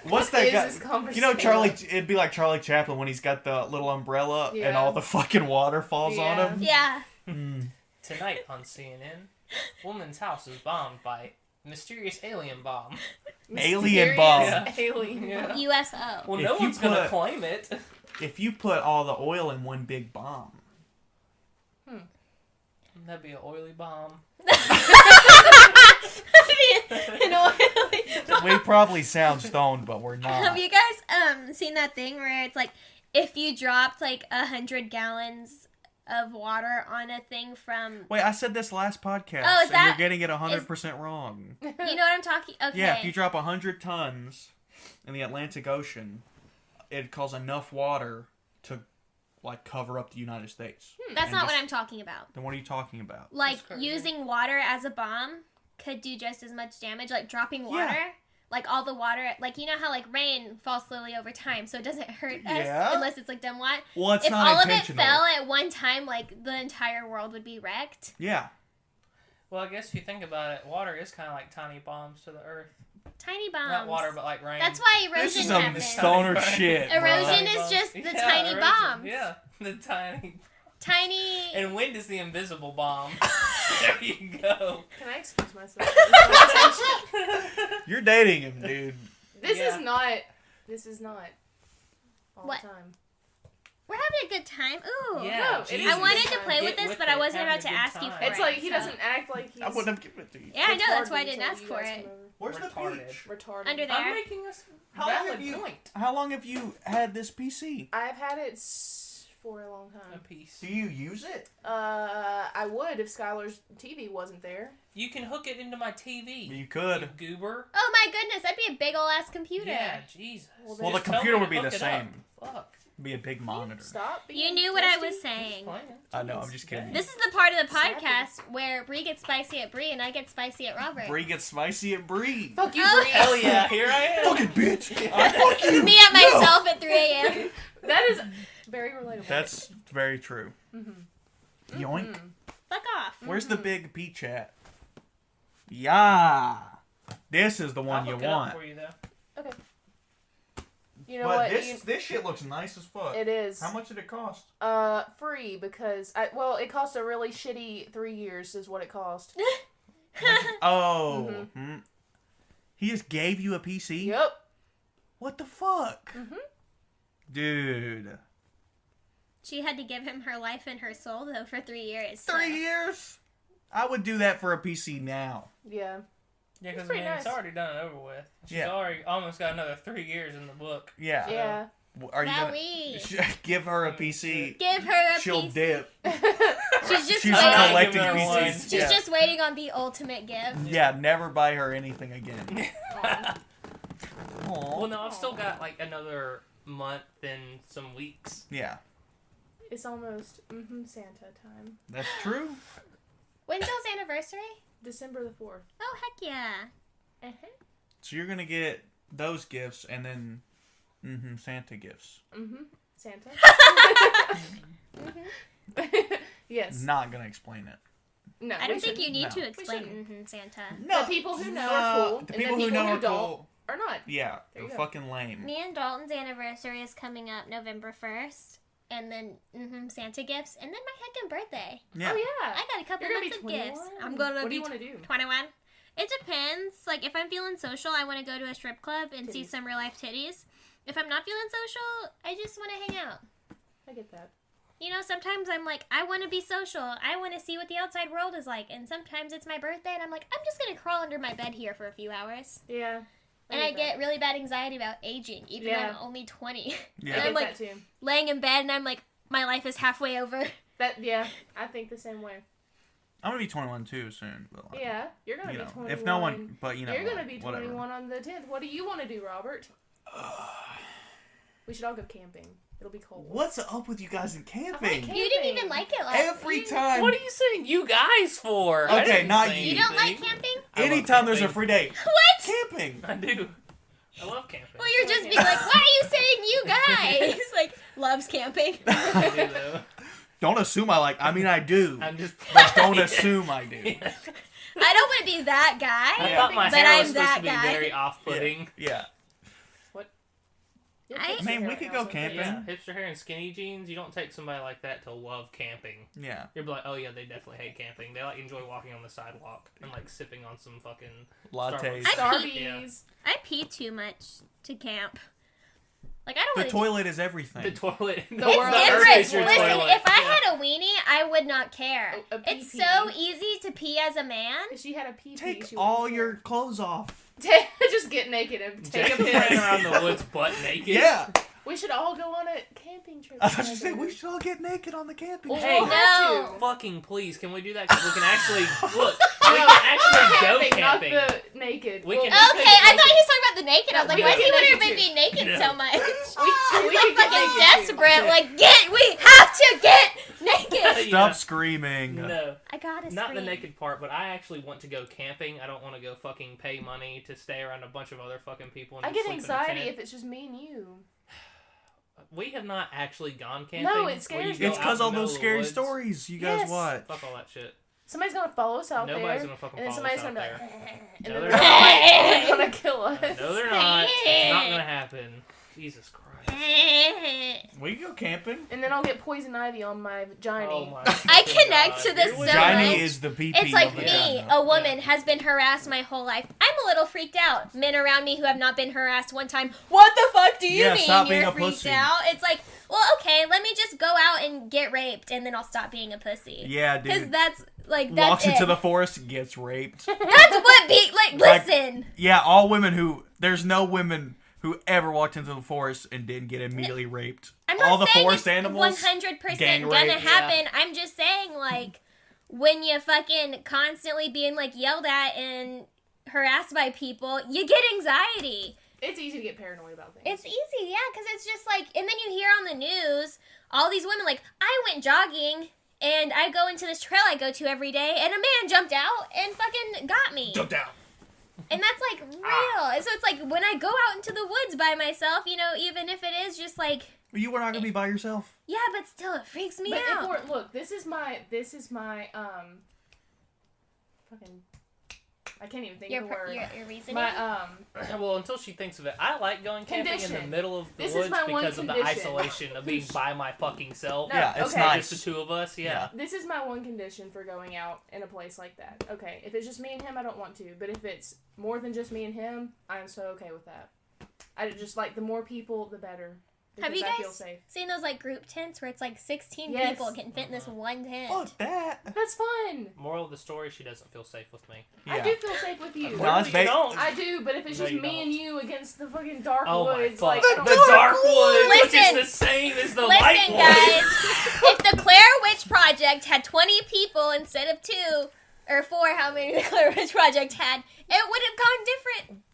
What's that Is guy? this You know, conversation? Charlie. It'd be like Charlie Chaplin when he's got the little umbrella and Yeah. all the fucking water falls on Yeah. him. yeah. Tonight on CNN, woman's house is bombed by mysterious alien bomb. Alien Mysterious bomb. Yeah. Alien Yeah. bomb. UFO. Well, If no you one's gonna put- claim it. If you put all the oil in one big bomb, That'd be an oily bomb. An oily- we probably sound stoned, but we're not. Have you guys seen that thing where it's like if you dropped like 100 gallons of water on a thing from... Wait, I said this last podcast, Oh, is and that- you're getting it 100% wrong. You know what I'm talking... Okay. Yeah, if you drop 100 tons in the Atlantic Ocean, it'd cause enough water to, like, cover up the United States. That's And not just- what I'm talking about. Then what are you talking about? Like, crazy. using water as a bomb could do just as much damage. Like, dropping water. Yeah. Like, all the water... Like, you know how, like, rain falls slowly over time, so it doesn't hurt us Yeah. unless it's, like, done what? Well, it's If not all of it intentional. fell at one time, like, the entire world would be wrecked. Yeah. Well, I guess if you think about it, water is kind of like tiny bombs to the earth. Tiny bombs. Not water, but like rain. That's why This erosion is some happens. stoner shit, bro. Erosion Tiny is bombs. just the Yeah, tiny erosion. bombs. Yeah, the tiny. Tiny... And wind is the invisible bomb. There you go. Can I excuse myself? You're dating him, dude. This Yeah. is not. This is not. All What? the time. We're having a good time. Ooh. Yeah, No, it Jesus. is I wanted good to time. play with Get this, with but I it, wasn't having about a to good ask you time. for It's it. like he so- doesn't act like he's. I wouldn't have given it to you. Yeah, I know. That's why I retarded didn't until ask you for guys it. come over. Where's the Retarded. peach? Retarded. Under there. I'm making a How long valid have you- point. How long have you had this PC? I've had it for a long A time. piece. Do you use it? I would if Skylar's TV wasn't there. You can hook it into my TV. You could. You goober. Oh my goodness, that'd be a big ol' ass computer. Yeah, Jesus. Well, the Just tell computer me would to be the hook it up. same. Fuck. Be a big monitor. Stop. You being knew what I testy. was saying. Playing. I know, I'm just kidding. This is the part of the Snappy. podcast where Bree gets spicy at Bree and I get spicy at Robert. Bree gets spicy at Bree. Fuck you, Oh. Bree. Hell yeah, here I am. Fucking bitch. Fuck you. Me at myself at 3 a.m. That is very relatable. That's very true. Mm-hmm. Yoink. Fuck off. Where's the big peach at? Yeah. This is the one I'll you hook it up want. for you though. Okay. You know But what? this shit looks nice as fuck. It is. How much did it cost? Free because it cost a really shitty 3 years is what it cost. Oh. Mm-hmm. Hmm. He just gave you a PC? Yep. What the fuck? Mhm. Dude. She had to give him her life and her soul, though, for 3 years. 3 years? I would do that for a PC now. Yeah. Yeah, because pretty it's nice. already done and over with. She's Yeah. already almost got another 3 years in the book. Yeah. Yeah. Are you gonna Wowee. give her a PC? Give her a She'll piece. dip. She's just She's waiting. collecting Give her one. PCs. She's Yeah. just waiting on the ultimate gift. Yeah, never buy her anything again. Well, Aw. no, I've still got like another month and some weeks. Yeah, It's almost Santa time. that's true. When's y'all's anniversary? December the 4th. Oh, heck yeah. Uh-huh. So you're gonna get those gifts and then Santa gifts. Santa. Yes. Not gonna explain it. No. I we don't think shouldn't. you need No. to We explain shouldn't. Santa. No, The people who know are cool, The and the people who people know who are don't cool. Or not. Yeah, There they're you go. fucking lame. Me and Dalton's anniversary is coming up November 1st. And then Santa gifts. And then my heckin' birthday. Yeah. Oh yeah. I got a couple You're gonna months be of gifts. 21? I'm gonna What do be you want to do? 21. It depends. Like, if I'm feeling social, I want to go to a strip club and see Titties. some real life titties. If I'm not feeling social, I just want to hang out. I get that. You know, sometimes I'm like, I want to be social. I want to see what the outside world is like. And sometimes it's my birthday, and I'm like, I'm just going to crawl under my bed here for a few hours. Yeah. And I get really bad anxiety about aging, even though Yeah. I'm only 20. Yeah. And I I'm get like that too. laying in bed, and I'm like, my life is halfway over. I think the same way. I'm gonna be 21 too soon. But like, Yeah, you're gonna you be know, 21. if no one, but you know, You're gonna like, be whatever. 21 on the 10th. What do you want to do, Robert? We should all go camping. It'll be cold. What's up with you guys in camping? camping. You didn't even like it last Every time. What are you saying you guys for? I Okay, didn't not say you. You don't like anything. camping? I love Anytime there's a camping. free day, What? camping. I do. I love camping. Well, you're just being like, why are you saying you guys? Like, loves camping. I do though. Don't assume I like. I mean, I do, I'm just. but don't assume I do. I don't want to be that guy. I thought my but hair I'm was supposed that to be guy. very off-putting. Yeah. I mean, we could go camping. Yeah, hipster hair and skinny jeans. You don't take somebody like that to love camping. Yeah. You'll be like, oh yeah, they definitely hate camping. They like enjoy walking on the sidewalk and like sipping on some fucking Lattes. Starbies. I pee too much to camp. Like, I don't The want to. toilet is everything. the toilet. The It's world different. is your Listen, toilet. if I Yeah. had a weenie, I would not care. A It's pee-pee. so easy to pee as a man. If she had a pee Take she all wouldn't your clothes off. care. Just get naked and take a Jacob ran piss. around the woods butt naked. Yeah. We should all go on a camping trip. I was just saying, together. we should all get naked on the camping Well, trip. Hey, we'll have to. fucking please, can we do that? Because we can actually look. We can actually go camping. Not the naked. We Well, can- Okay, I thought he was talking about the naked. I was No, like, we why does can he want get everybody to be naked No. so much? we He's can like get fucking naked, too. desperate. Like, we have to get naked. Stop Yeah. screaming. No, I gotta not the scream. naked part, but I actually want to go camping. I don't want to go fucking pay money to stay around a bunch of other fucking people. And I just get sleep in a anxiety tent. if it's just me and you. We have not actually gone camping. No, it where you scares go me. It's out because in all the middle those of the scary woods. stories you guys Yes. watch. Fuck all that shit. Somebody's gonna follow us out Nobody's there. gonna fucking And then follow us somebody's out gonna be like, there. and No, then they're they're gonna kill us. No, they're not. It's not gonna happen. Jesus Christ. We can go camping. And then I'll get poison ivy on my vagina. Oh my I fucking connect God. to this Here we so go. much. Johnny is the PP It's like of the me, vagina. a woman, has been harassed my whole life. I'm a little freaked out. Men around me who have not been harassed one time. What the fuck do you Yeah, mean stop being you're a freaked pussy. out? It's like, well, okay, let me just go out and get raped, and then I'll stop being a pussy. Yeah, Because dude. that's like that's Walks it. into the forest, gets raped. That's what be like. Like- Listen, Yeah, all women who... There's no women who ever walked into the forest and didn't get immediately raped. I'm not all the saying forest it's animals... 100% gang gonna rape, happen. I'm just saying, like, when you fucking constantly being like yelled at and harassed by people, you get anxiety. It's easy to get paranoid about things. It's easy, yeah, because it's just like, and then you hear on the news all these women like, I went jogging and I go into this trail I go to every day, and a man jumped out and fucking got me. Jumped out. And that's like real. And so it's like when I go out into the woods by myself, you know, even if it is just like, You were not going to be by yourself. yeah, but still it freaks me But out. if we're, look, this is my fucking, I can't even think Your, of the word. your reasoning? My Well, until she thinks of it, I like going camping in the Condition. middle of the This is woods my one because of the condition. isolation of being by my fucking self. No, Yeah, it's okay. nice. Just the two of us, yeah. this is my one condition for going out in a place like that. Okay, if it's just me and him, I don't want to. But if it's more than just me and him, I'm so okay with that. I just like the more people, the better. Have Because you I guys feel safe. seen those like group tents where it's like 16 Yes. people can fit in this one tent? Fuck that. That's fun. Moral of the story, she doesn't feel safe with me. Yeah. I do feel safe with you. No, it's You don't. I do, but if it's No, just you me don't. and you against the fucking dark Oh my woods, fuck. like I don't The dark woods, which Listen. is the same as the light Listen, woods. guys, if the Claire Witch Project had 20 people instead of 2, or 4, how many the Claire Witch Project had, it would have gone different.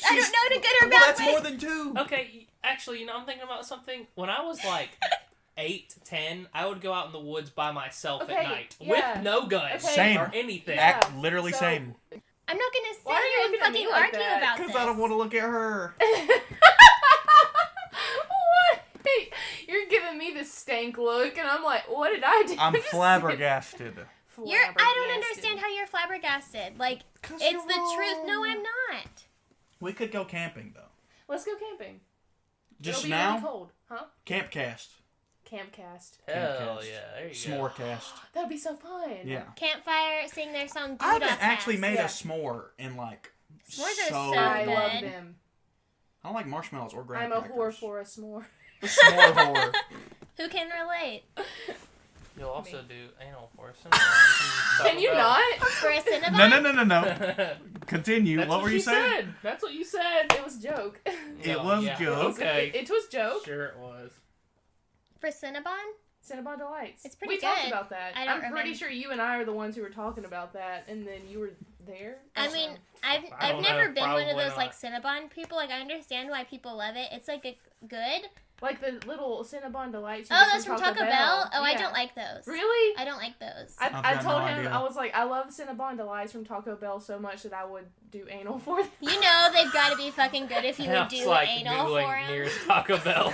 I don't know to good or Well, bad that's way. more than 2. Okay, actually, you know, I'm thinking about something. When I was like 8, 10, I would go out in the woods by myself Okay, at night yeah. with no guns Okay. Same. or anything. Yeah. Act literally So- same. I'm not gonna sit Why are you here and looking at me fucking like argue that? about this. Because I don't want to look at her. What? Hey, you're giving me the stank look, and I'm like, what did I do? I'm Just- flabbergasted. You're, I don't Flabbergasted. understand how you're flabbergasted. Like, 'Cause it's you're the truth. No, wrong. I'm not. We could go camping, though. Let's go camping. Just It'll be now? really cold, huh? Campcast. Campcast. Hell Campcast. yeah, there you go. S'morecast. That'd be so fun. Yeah. Campfire, sing their song. I haven't Doodle actually Cast. made Yeah. a s'more in like S'mores are so so I good. love them. I don't like marshmallows or graham I'm a whore crackers. for a s'more. The s'more whore. Who can relate? You'll also do anal for us. Can you not? For a Cinnabon? No. Continue. That's what were you saying? said. That's what you said. It was a joke. It was yeah. joke. Okay. It was joke. Sure it was. For Cinnabon? Cinnabon Delights. It's pretty we talked good. about that. I don't I'm pretty remember. sure you and I are the ones who were talking about that, and then you were there. I mean, I've I I've don't never know, been one of probably those not. like Cinnabon people. Like I understand why people love it. It's like a good. like the little Cinnabon Delights. you Oh, get those from Taco Bell. Oh, I Yeah. don't like those. Really? I don't like those. I I've got told no him, idea. I was like, I love Cinnabon Delights from Taco Bell so much that I would do anal for them. You know they've got to be fucking good if you would It's do like anal Googling for 'em. nearest Taco Bell.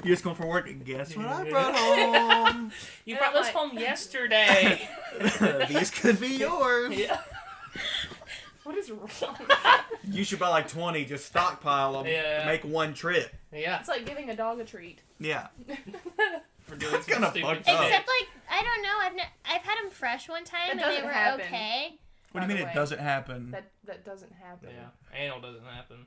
You're just going for work and guess what I brought home? You And brought I'm this like- home yesterday. These could be yours. Yeah. What is wrong? You should buy like 20, just stockpile them, Yeah. make one trip. Yeah. It's like giving a dog a treat. Yeah. For doing That's some kinda stupid fucked shit. up. Except like I don't know. I've had them fresh one time That and they doesn't were happen. okay. What do you By mean the it way. doesn't happen? That doesn't happen. Yeah. Anal doesn't happen.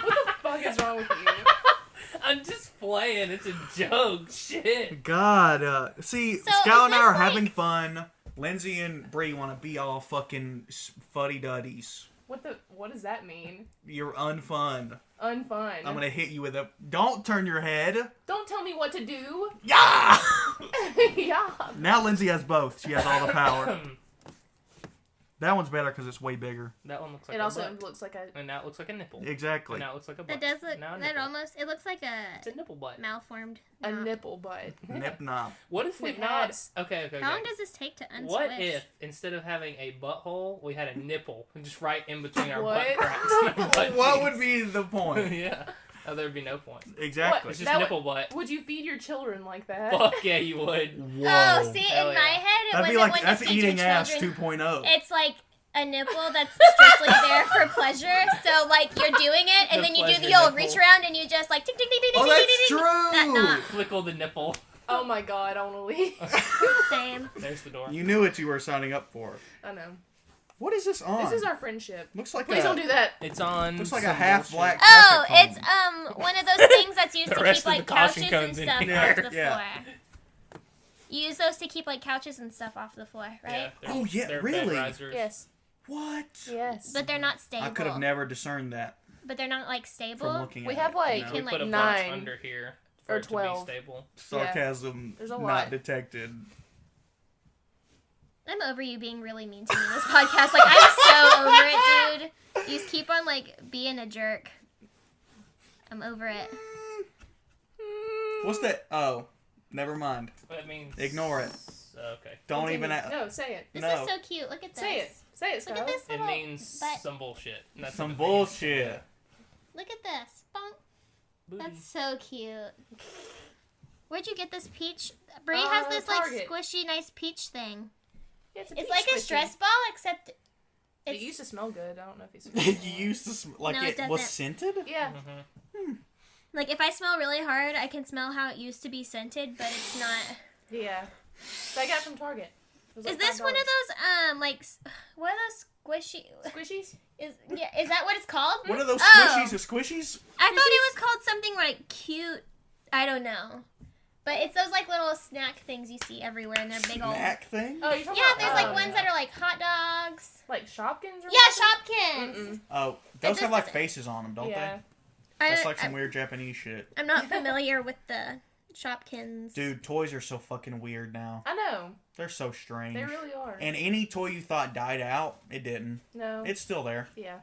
What the fuck is wrong with you? I'm just playing. It's a joke. Shit. God, see, So, Skylar is and I are this, having like- fun. Lindsay and Bree want to be all fucking fuddy-duddies. What does that mean? You're unfun. Unfun. I'm gonna hit you with a... Don't turn your head. Don't tell me what to do. Yeah! Yeah. Now Lindsay has both. She has all the power. That one's better because it's way bigger. That one looks like It a also butt. looks like a... And now it looks like a nipple. Exactly. And now it looks like a butt. That does look. Now a That nipple. almost. It looks like It's a nipple butt. malformed. A knot. nipple butt. Nip knob. What if we With had... knobs. Okay. How long does this take to unsquish? What if, instead of having a butthole, we had a nipple just right in between our What? butt cracks? and our butt What cheeks? would be the point? Yeah. Oh, there'd be no point. Exactly. It's just That nipple butt. Would you feed your children like that? Fuck yeah, you would. Whoa. Oh, see, Hell in yeah. my head, it That'd be wasn't like, when that's you feed your eating ass children. 2.0. It's like a nipple that's strictly there for pleasure. So, like, you're doing it, and The then you do pleasure the old nipple. reach around, and you just, like, tick, tick, tick, tick, Oh, tick, that's tick, tick, tick. That true! knot. Flickle the nipple. Oh my god, I want to leave. Same. There's the door. You knew what you were signing up for. I know. What is this on? This is our friendship. Looks like Please don't do that. It's on. Looks like a some half bullshit. black. Oh, traffic it's cone. one of those things that's used The to rest keep of like the caution couches and cones in stuff here. off the Yeah. floor. You use those to keep like couches and stuff off the floor, Yeah, right? they're- Oh, yeah, they're really? bed risers. Yes. What? Yes. But they're not stable. I could have never discerned that But they're not like from stable. looking We at have, it. like, No. We Can, put a like, bunch 9 under here for or it to 12. be stable. Sarcasm There's a not lot. detected. I'm over you being really mean to me in this podcast. Like I'm so over it, dude. You just keep on like being a jerk. I'm over it. What's that? Oh, never mind. That means. Ignore it. Okay. Don't Continue. even. No, say it. This No. is so cute. Look at this. Say it. Say it, Look at Skylar. this It little means butt. some bullshit. And that's Some what it means. bullshit. Look at this. Bonk. Booty. That's so cute. Where'd you get this peach? Bree has this like Target. squishy, nice peach thing. Yeah, it's a It's peach like a squishy. stress ball, except It it's used to smell good. I don't know if it's. You used to like No, it it was doesn't. scented. Yeah. Mhm. like if I smell really hard, I can smell how it used to be scented, but it's not. Yeah. So I got it from Target. It was Is like this one of $5. those like what are those squishy? Squishies? Is that what it's called? One of those Oh. squishies or squishies. I thought it was called something like cute. I don't know. But it's those like little snack things you see everywhere, and they're big old. Snack thing. Oh, you're talking Yeah, about there's like ones that are like hot dogs. like Shopkins or Yeah, something? Shopkins. Mm-mm. Oh, those just have like doesn't- faces on them, don't Yeah. they? That's like some weird Japanese shit. I'm not familiar with the Shopkins. Dude, toys are so fucking weird now. I know. They're so strange. They really are. And any toy you thought died out, it didn't. No. It's still there. Yeah.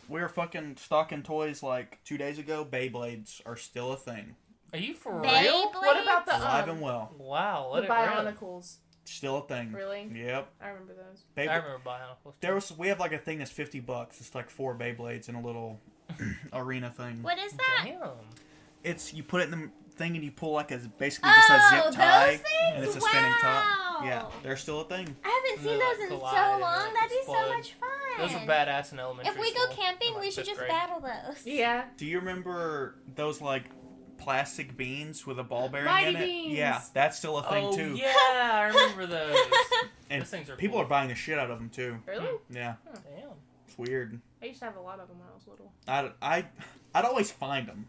We were fucking stocking toys like 2 days ago. Beyblades are still a thing. Are you for Beyblades? real? What about the Alive and well. Wow. the Let it rip. Bionicles? Still a thing. Really? Yep. I remember those. I Beyblade. remember Bionicles. We have like a thing that's $50. It's like 4 Beyblades in a little arena thing. What is that? Damn. It's you put it in the thing and you pull like a basically just a zip tie those things? and it's a spinning top. Wow. Yeah, they're still a thing. I haven't seen They, those like, in collide so and, long. like, That'd be so explode. much fun. Those are badass in elementary If we go school. camping, in, like, we should fifth just grade. battle those. Yeah. Do you remember those like plastic beans with a ball bearing Mighty in it? beans. Yeah, that's still a thing Oh, too. yeah, I remember those. And Those things are people cool. are buying the shit out of them too. Really? Yeah, Damn. it's weird. I used to have a lot of them when I was little. I'd always find them.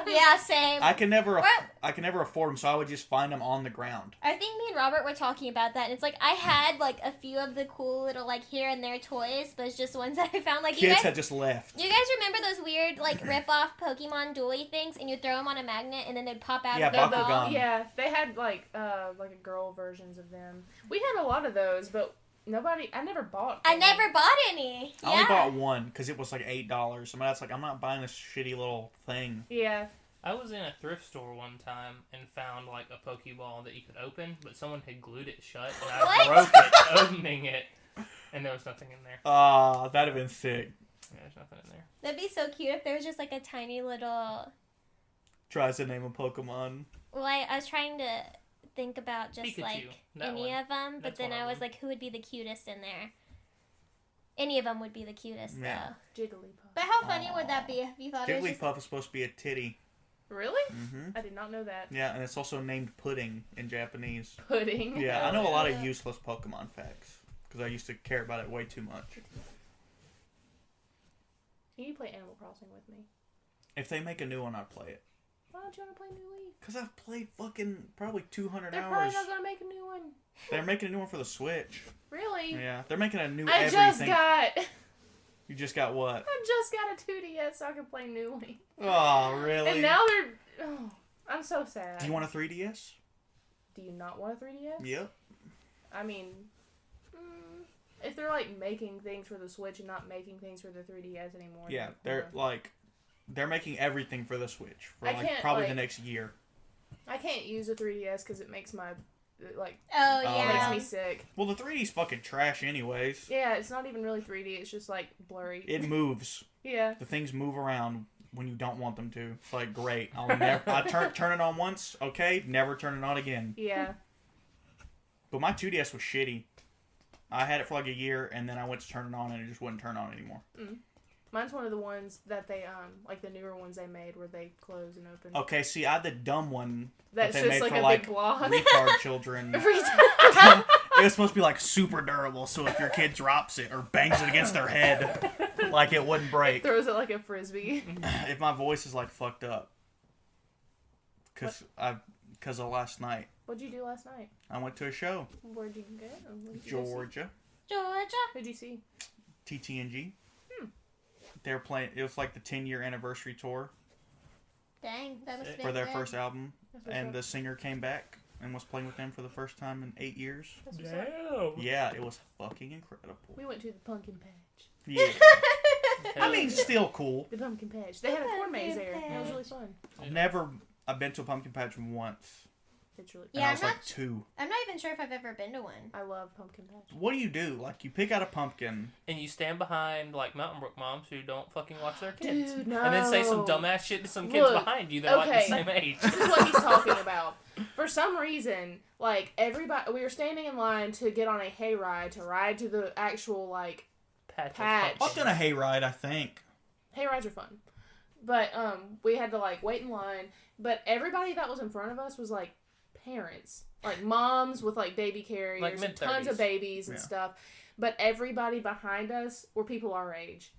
Yeah, same. I can never Well- afford them, so I would just find them on the ground. I think me and Robert were talking about that, and it's like I had like a few of the cool little like here and there toys, but it's just ones that I found. Like Kids had just left. you guys remember those weird like rip off Pokemon dually things, and you throw them on a magnet, and then they'd pop out Yeah, of the Bakugan. ball. Yeah, they had like a girl versions of them. We had a lot of those, but I never bought I any. never bought any. I only Yeah. bought one because it was like $8. I mean, that's like I'm not buying this shitty little thing. Yeah. I was in a thrift store one time and found like a Pokeball that you could open, but someone had glued it shut, and I What? broke it opening it, and there was nothing in there. That'd have been sick. Yeah, there's nothing in there. That'd be so cute if there was just like a tiny little. Tries to name a Pokemon. Well, I was trying to think about just Pikachu, like that any one. of them, but That's then one I of was them. like, who would be the cutest in there? Any of them would be the cutest Yeah. though. Jigglypuff. But how funny would that be if you thought it was just Jigglypuff is supposed to be a titty. Really? Mm-hmm. I did not know that. Yeah, and it's also named Pudding in Japanese. Pudding. Yeah, I know a lot of Yeah. useless Pokemon facts because I used to care about it way too much. You need to play Animal Crossing with me. If they make a new one, I'd play it. Why don't you want to play New Leaf? Because I've played fucking probably 200 They're hours. probably not gonna make a new one. They're making a new one for the Switch. Really? Yeah, they're making a new I everything. just got. You just got what? I just got a 2DS so I can play New Leaf. Oh, really? And now they're. Oh, I'm so sad. Do you want a 3DS? Do you not want a 3DS? Yep. I mean, if they're like making things for the Switch and not making things for the 3DS anymore. Yeah, then, they're making everything for the Switch for I like can't, probably like- the next year. I can't use a 3DS because it makes my like Oh, Oh, yeah. makes me sick. Well, the 3D's fucking trash anyways. Yeah, it's not even really 3D. It's just like blurry. It moves. Yeah. The things move around when you don't want them to. It's like, great. I turn it on once, okay, never turn it on again. Yeah. But my 2DS was shitty. I had it for like a year, and then I went to turn it on, and it just wouldn't turn on anymore. Mine's one of the ones that they like the newer ones they made where they close and open. Okay, see, I had the dumb one That's that they just made like for a like big block. retard children. Every It time. was supposed to be like super durable, so if your kid drops it or bangs it against their head, like it wouldn't break. Throws it like a frisbee. If my voice is like fucked up, because of last night, What'd you do last night? I went to a show, Where'd you go? What'd you go see? Georgia, Georgia. Who'd you see? TTNG. They were playing. It was like the 10-year anniversary tour Dang, that must have been for their good. first album, That's what's and up. the singer came back and was playing with them for the first time in 8 years. That's what's up. Yeah, it was fucking incredible. We went to the pumpkin patch. Yeah, I mean, still cool. The pumpkin patch. They had a corn maze there. It was really fun. I've been to a pumpkin patch once. It's really fun. And Yeah, I was like 2. I'm not even sure if I've ever been to one. I love pumpkin patch. What do? Like, you pick out a pumpkin. And you stand behind like Mountain Brook moms who don't fucking watch their kids. Dude, no. And then say some dumbass shit to some kids Look, behind you that are like the okay. same age. This is what he's talking about. For some reason, like everybody, we were standing in line to get on a hayride to ride to the actual like Patch. I've done a hayride, I think. hayrides are fun, but we had to like wait in line. But everybody that was in front of us was like parents, like moms with like baby carriers, Like and mid-30s. tons of babies and Yeah. stuff. But everybody behind us were people our age.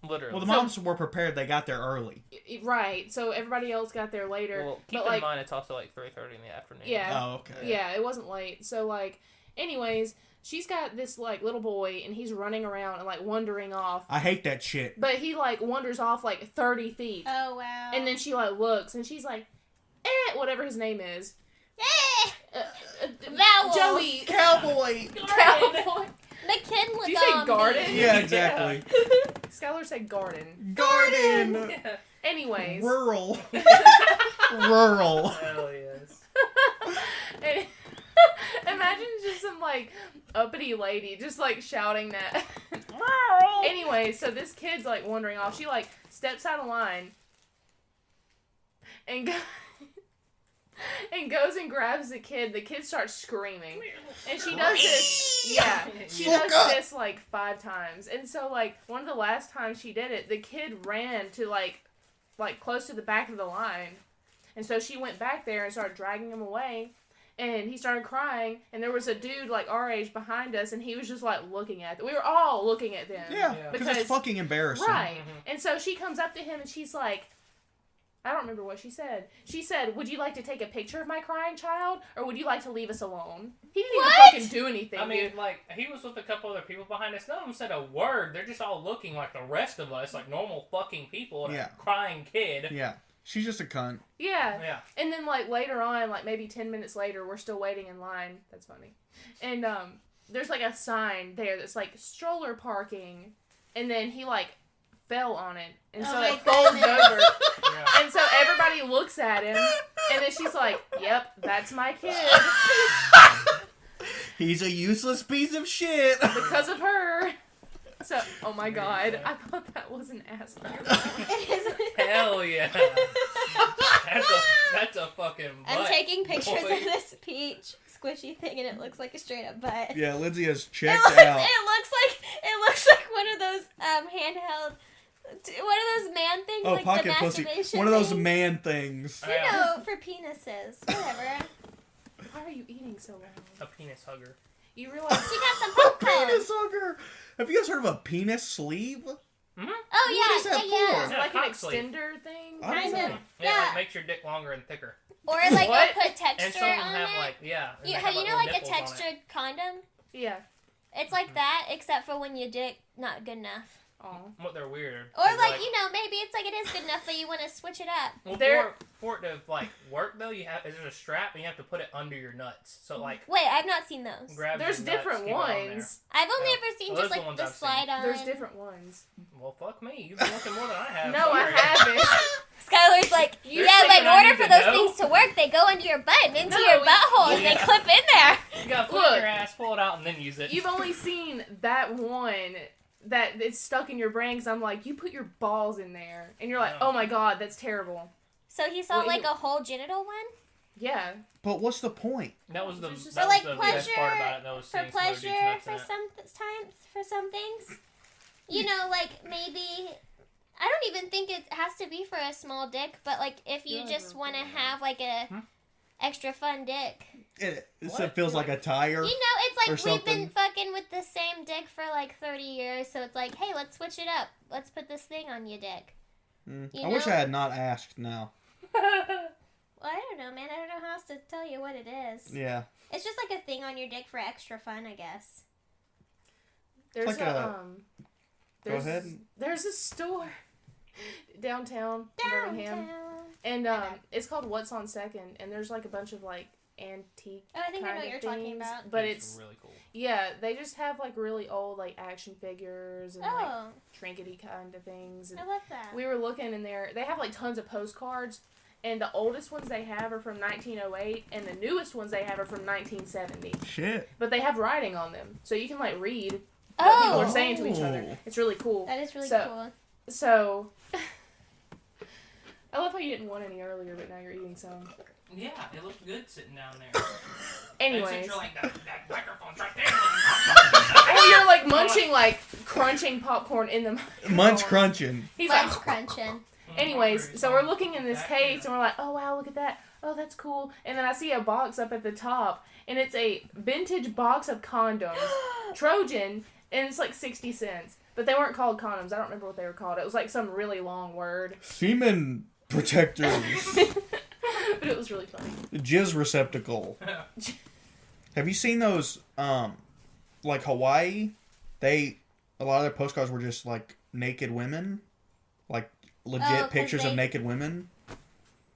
Literally. Well, the moms were prepared. They got there early. Right, so everybody else got there later. Well, keep but, in like, mind it's also like 3:30 in the afternoon. Yeah. Oh, okay. Yeah, it wasn't late. So, like, anyways, she's got this, like, little boy, and he's running around and, like, wandering off. I hate that shit. But he, like, wanders off, like, 30 feet. Oh, wow. And then she, like, looks, and she's like, whatever his name is. Vowels. Joey. Cowboy. Cowboy. The kid looked Did you say garden? Yeah, exactly. Skylar said garden. Garden. Anyways. Rural. Rural. Hell yes. And- Imagine just some, like, uppity lady just, like, shouting that. Anyway, so this kid's, like, wandering off. She, like, steps out of line and goes and grabs the kid. The kid starts screaming. And she does this, yeah, she Fuck does up. this, like, 5 times. And so, like, one of the last times she did it, the kid ran to, like, close to the back of the line. And so she went back there and started dragging him away. And he started crying, and there was a dude, like, our age behind us, and he was just, like, looking at them. We were all looking at them. Yeah, Yeah. because it's fucking embarrassing. Right. Mhm. And so she comes up to him, and she's like, I don't remember what she said. She said, would you like to take a picture of my crying child, or would you like to leave us alone? He didn't What? even fucking do anything, I mean, dude. like, he was with a couple other people behind us. None of them said a word. They're just all looking like the rest of us, like normal fucking people, and Yeah. a crying kid. Yeah. She's just a cunt. Yeah. Yeah. And then, like, later on, like, maybe 10 minutes later, we're still waiting in line. That's funny. And, there's, like, a sign there that's, like, stroller parking. And then he, like, fell on it. And so Oh my it folds goodness. over. Yeah. And so everybody looks at him. And then she's like, yep, that's my kid. He's a useless piece of shit. Because of her. So, oh my god. I thought that was an asshole. It is. Hell yeah. That's a fucking butt. I'm taking pictures boy. of this peach squishy thing, and it looks like a straight up butt. Yeah, Lindsay has It checked looks, out. it looks like one of those handheld, one of those man things, Oh, like pocket the pussy. masturbation One of those things. man things. You know, for penises, whatever. Why are you eating so loud? A penis hugger. You realize She got some popcorn. Penis hugger. Have you guys heard of a penis sleeve? Oh yeah, What is that yeah. Is it Yeah, like an cock sleeve. extender thing? I don't Kind know. of. Yeah, Yeah. like makes your dick longer and thicker. Or like What? they'll put And texture some of them on have it. like, yeah. and You, they have, have, you know, little like a nipples on it. textured condom? Yeah. It's like that, except for when your dick not good enough. Oh. What they're weird. Or 'Cause, like, you know, maybe it's like it is good enough, but you want to switch it up. well, They're- for it to like work though, you have there's a strap and you have to put it under your nuts. So like Wait, I've not seen those. grab There's your nuts, different keep it on there. ones. I've only Oh. ever seen Well, just those are the like ones the I've seen. slide on. There's different ones. Well, fuck me. You've been looking more than I have. No, I Sorry. haven't. Skylar's like, You're yeah, but thinking in I order need for to those know? things to work, they go into your butt and into No, your butthole and they yeah. clip in there. You gotta put it Look. in your ass, pull it out, and then use it. You've only seen that one that it's stuck in your brain. Cause I'm like, you put your balls in there, and you're like, No. oh my god, that's terrible. So he saw Wait, like he- a whole genital one? Yeah. But what's the point? That was the, It's just- that For was like the pleasure, best part about it. That was for seeing some other dudes' pleasure, nuts for in it. some times, for some things. You know, like maybe I don't even think it has to be for a small dick, but like if you Yeah, just for- want to have like a extra fun dick. It What? feels like a tire. You know, it's Or like we've been something. fucking with the same dick for like 30 years, so it's like, hey, let's switch it up. Let's put this thing on your dick. You I wish know? I had not asked now. Well, I don't know, man. I don't know how else to tell you what it is. Yeah. It's just like a thing on your dick for extra fun, I guess. There's like a- Go there's, ahead. There's a store downtown in Birmingham, Downtown. and it's called What's on Second, and there's like a bunch of like antique. Oh, I think I know kind what of you're talking things, about. But it's really cool. yeah, they just have like really old like action figures and like Oh, trinkety kind of things. And I love that. we were looking in there. They have like tons of postcards, and the oldest ones they have are from 1908, and the newest ones they have are from 1970. Shit. But they have writing on them, so you can like read what people Oh, are saying to each other. Oh. It's really cool. that is really So- cool. So, I love how you didn't want any earlier, but now you're eating some. Yeah, it looked good sitting down there. Anyways, Except you're like, that microphone's right there. or you're like munching, like crunching popcorn in the microphone. Munch crunching. He's Munch like, crunching. anyways, so we're looking in this That case, is- and we're like, oh wow, look at that. Oh, that's cool. And then I see a box up at the top, and it's a vintage box of condoms, Trojan, and it's like 60 cents. But they weren't called condoms. I don't remember what they were called. It was like some really long word. Semen protectors. But it was really funny. Jizz receptacle. Have you seen those, like Hawaii? A lot of their postcards were just like naked women. Like legit 'cause pictures of they- naked women.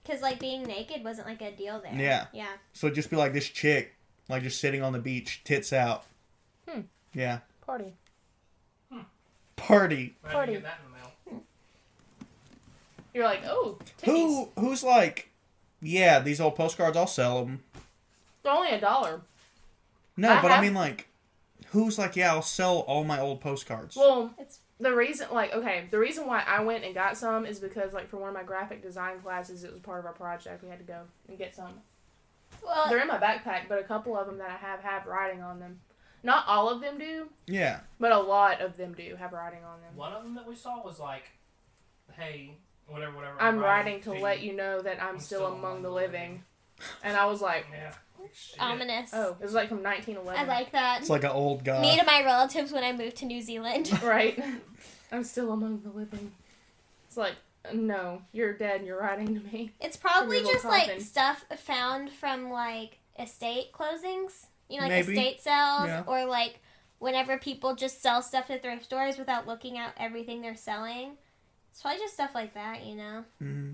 Because, like, being naked wasn't, like, a deal there. Yeah. Yeah. So it'd just be like this chick, like just sitting on the beach, tits out. Yeah. Party. Party. I didn't get that in the mail. You're like, oh, titties. Who's like, yeah, these old postcards, I'll sell them. They're only $1. No, I but I have- mean like, who's like, yeah, I'll sell all my old postcards. Well, It's the reason, the reason why I went and got some is because, like, for one of my graphic design classes, it was part of our project. We had to go and get some. well, They're in my backpack, but a couple of them that I have writing on them. Not all of them do, Yeah. but a lot of them do have writing on them. One of them that we saw was like, hey, whatever. I'm writing to let you know that I'm still among the living. And I was like, Yeah. Shit. ominous. oh, it was like from 1911. I like that. It's like an old guy. Me to my relatives when I moved to New Zealand. Right? I'm still among the living. It's like, no, you're dead and you're writing to me. It's probably From your just, little like, coffin. stuff found from, like, estate closings. You know, like Maybe. estate sales. Yeah. Or, like, whenever people just sell stuff at thrift stores without looking at everything they're selling. It's probably just stuff like that, you know? hmm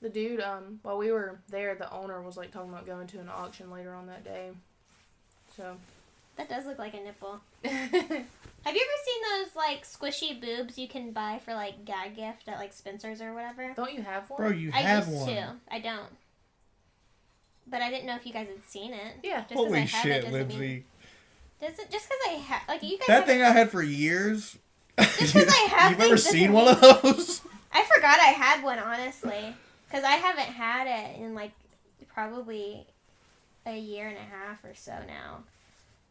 The dude, while we were there, the owner was, like, talking about going to an auction later on that day. So. That does look like a nipple. Have you ever seen those, like, squishy boobs you can buy for, like, gag gift at, like, Spencer's or whatever? Don't you have one? Bro, you I have used one. to. I don't. But I didn't know if you guys had seen it. Yeah. Just 'cause I Holy have shit, it doesn't Libsy. mean... Does it, just because I have... Like, you guys That thing I haven't- had for years. Just 'cause I have You've ever things seen doesn't one of those? I forgot I had one, honestly. Because I haven't had it in, like, probably a year and a half or so now.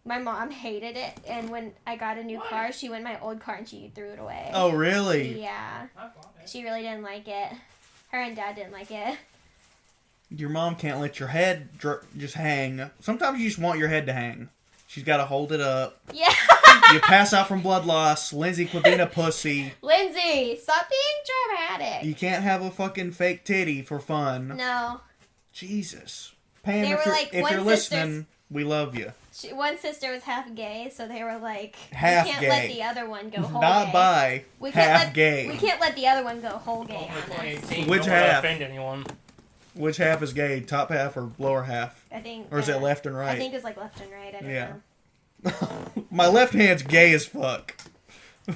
My mom hated it, and when I got a new car, she went in my old car and she threw it away. Oh, really? Yeah. I bought it. She really didn't like it. Her and Dad didn't like it. Your mom can't let your head just hang. Sometimes you just want your head to hang. She's got to hold it up. Yeah. You pass out from blood loss. Lindsay quit being a pussy. Lindsay, stop being dramatic. You can't have a fucking fake titty for fun. No. Jesus. Pam, They if were you're, like, if one you're listening, we love you. One sister was half gay, so they were like, Half we can't gay. let the other one go whole Not gay. bi, We can't half let, gay. We can't let the other one go whole gay Only on us. 2018, Which don't wanna half? offend anyone. Which half is gay? Top half or lower half? I think. Or is it left and right? I think it's like left and right. I don't Yeah. know. My left hand's gay as fuck.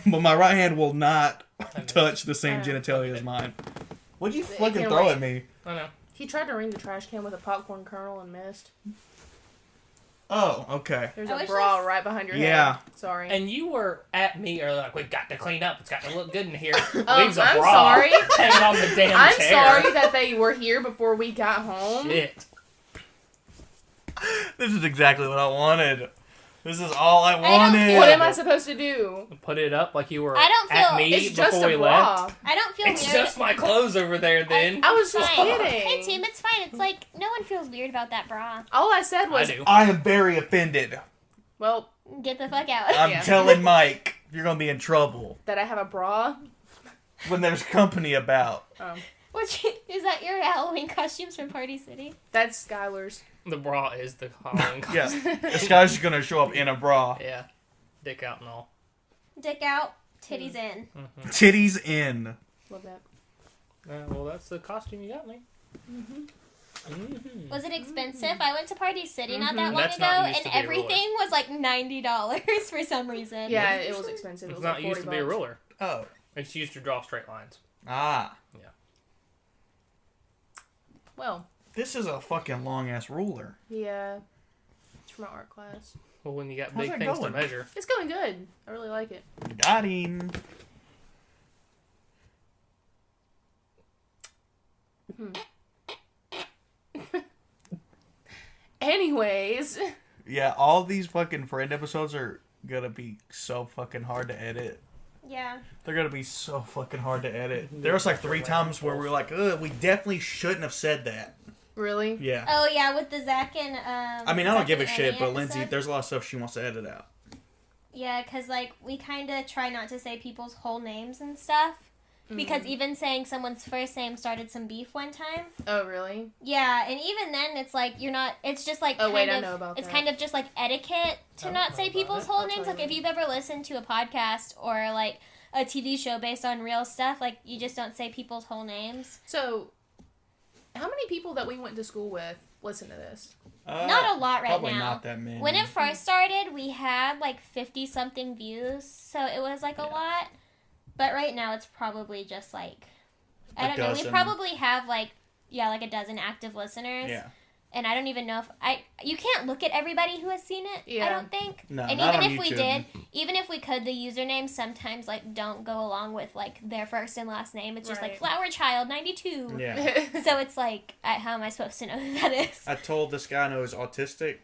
But my right hand will not touch the same genitalia as mine. What'd you fucking can't throw wait. at me? I know. He tried to ring the trash can with a popcorn kernel and missed. Oh, okay. There's I a wish bra this- right behind your Yeah. head. Sorry. And you were at me earlier, like, we've got to clean up. It's got to look good in here. I'm Leaves a bra sorry. hanging on the damn I'm chair. sorry that they were here before we got home. Shit. This is exactly what I wanted. This is all I don't wanted. feel- What am I supposed to do? Put it up like you were I don't at feel- me It's just before a we bra. left. I don't feel It's weird. just my clothes over there, then. I was just Fine. kidding. Hey team, it's fine. It's like no one feels weird about that bra. All I said I was, do. I am very offended. well, Get the fuck out. I'm Yeah. telling Mike, you're gonna be in trouble that I have a bra. when there's company about. Is that your Halloween costumes from Party City? That's Skylar's. The bra is the Halloween Yeah, costume. this guy's just gonna show up in a bra. Yeah. Dick out and all. Dick out, titties in. Titties in. Love that. Well, that's the costume you got me. Was it expensive? I went to Party City not that long That's ago, not used and to be a everything was like $90 for some reason. Yeah, it was expensive. It It's was not like used 40 to be a bucks. ruler. Oh. It's used to draw straight lines. Ah. Well, This is a fucking long ass ruler. yeah. It's from my art class. Well, when you got How's big that things going? to measure. It's going good. I really like it. Got him. Anyways, Yeah, all these fucking friend episodes are gonna be so fucking hard to edit. Yeah. They're gonna be so fucking hard to edit. There was like 3 times where we were like, ugh, we definitely shouldn't have said that. really? Yeah. Oh yeah, with the Zach and I mean, I don't Zach give a and shit, Annie but Lindsay, episode. there's a lot of stuff she wants to edit out. Yeah, because like we kind of try not to say people's whole names and stuff. Because even saying someone's first name started some beef one time. Oh, really? Yeah, and even then it's like you're not. It's just like Oh, kind wait, I of. know about it's that. kind of just like etiquette to I not don't say know about people's it. whole I'll names. tell Like you. if you've ever listened to a podcast or like a TV show based on real stuff, like you just don't say people's whole names. So, how many people that we went to school with listen to this? Not a lot right Probably now. not that many. When it first started, we had like 50 something views, so it was like a lot. But right now, it's probably just like I A don't know. We dozen. probably have like a dozen active listeners. Yeah. And I don't even know if you can't look at everybody who has seen it. I Yeah. don't think. No, And not even on if we YouTube. did, even if we could, the usernames sometimes like don't go along with like their first and last name. It's just like Right. Flower Child 92. Yeah. So it's like, how am I supposed to know who that is? I told this guy I know is autistic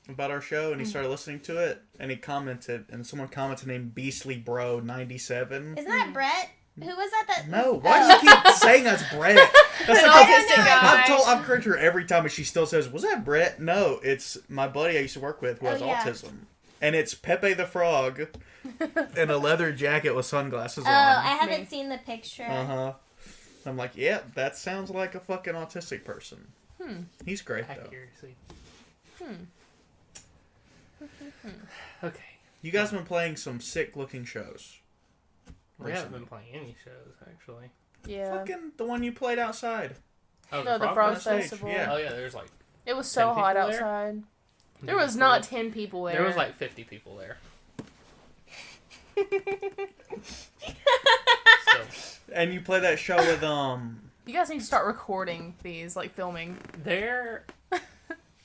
about our show, and he started listening to it, and he commented, and someone commented named Beastly Bro 97. Isn't that Brett? Who was that? No, why do you keep saying that's Brett? That's An like autistic guy. I've corrected her every time, and she still says, "Was that Brett?" No, it's my buddy I used to work with who has yeah. autism, and it's Pepe the Frog in a leather jacket with sunglasses Oh, on. I haven't Me. seen the picture. Uh-huh. I'm like, yeah, that sounds like a fucking autistic person. He's great, though. Accuracy. Okay. You guys have been playing some sick-looking shows. We haven't recently. been playing any shows, actually. Yeah. Fucking the one you played outside. Oh, No, the Frog Frog Festival? Festival. Yeah. Oh, yeah, there's like... It was so 10 hot people there? outside. There was not 10 people there. There was like 50 people there. So, And you play that show with, You guys need to start recording these, like filming. there...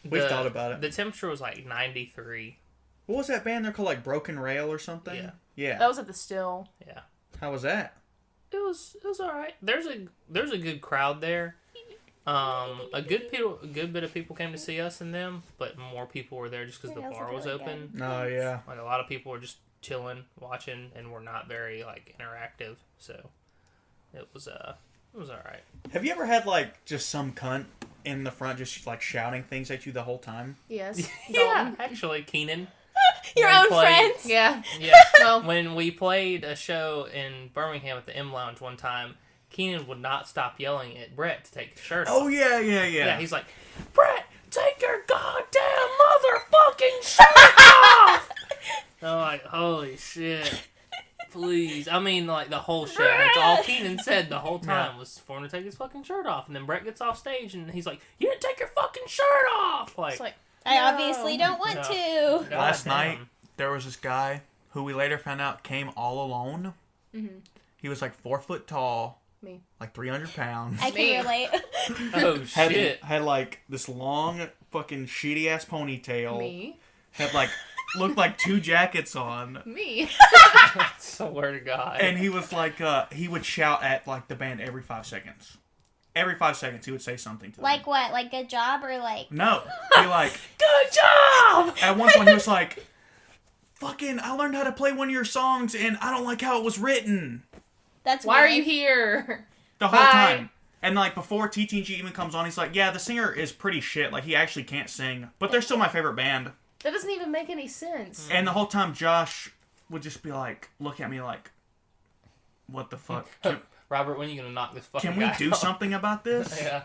We've thought about it. The temperature was like 93. What was that band? They're called, like, Broken Rail or something? Yeah. Yeah. That was at the Still. Yeah. How was that? It was alright. There's a good crowd there. A good bit of people came to see us and them, but more people were there just because the Something else bar was is really open. Oh, yeah. Like a lot of people were just chilling, watching, and were not very like interactive. So it was alright. Have you ever had, like, just some cunt in the front just, like, shouting things at you the whole time? Yes. Yeah, actually, Keenan. Your We own played- friends. Yeah. Yeah. Well, When we played a show in Birmingham at the M Lounge one time, Keenan would not stop yelling at Brett to take the shirt off. Oh yeah. Yeah, he's like, Brett, take your goddamn motherfucking shirt off! I'm like, holy shit. Please. I mean, like, the whole show. That's all Keenan said the whole time was for him to take his fucking shirt off. And then Brett gets off stage and he's like, you didn't take your fucking shirt off! Like, it's like, I no. obviously don't want No. to. Last goddamn. night there was this guy who we later found out came all alone. Mm-hmm. He was like 4 foot tall, Me. like 300 pounds. I Me. can relate. Oh, shit. Had like this long fucking shitty ass ponytail. Me. Had like looked like 2 jackets on. Me. Swear to God. And he was like, he would shout at like the band every 5 seconds. Every 5 seconds, he would say something to them. Like what? Like good job or like? No, he like good job! at one point he was like, "Fucking, I learned how to play one of your songs, and I don't like how it was written." That's Why are weird. you here? The whole Bye. time. And like before TTG even comes on, he's like, "Yeah, the singer is pretty shit. Like he actually can't sing, but they're still my favorite band." That doesn't even make any sense. And the whole time, Josh would just be like, look at me like, "What the fuck? Robert, when are you gonna knock this fucking Can we guy do off? something about this?" Yeah.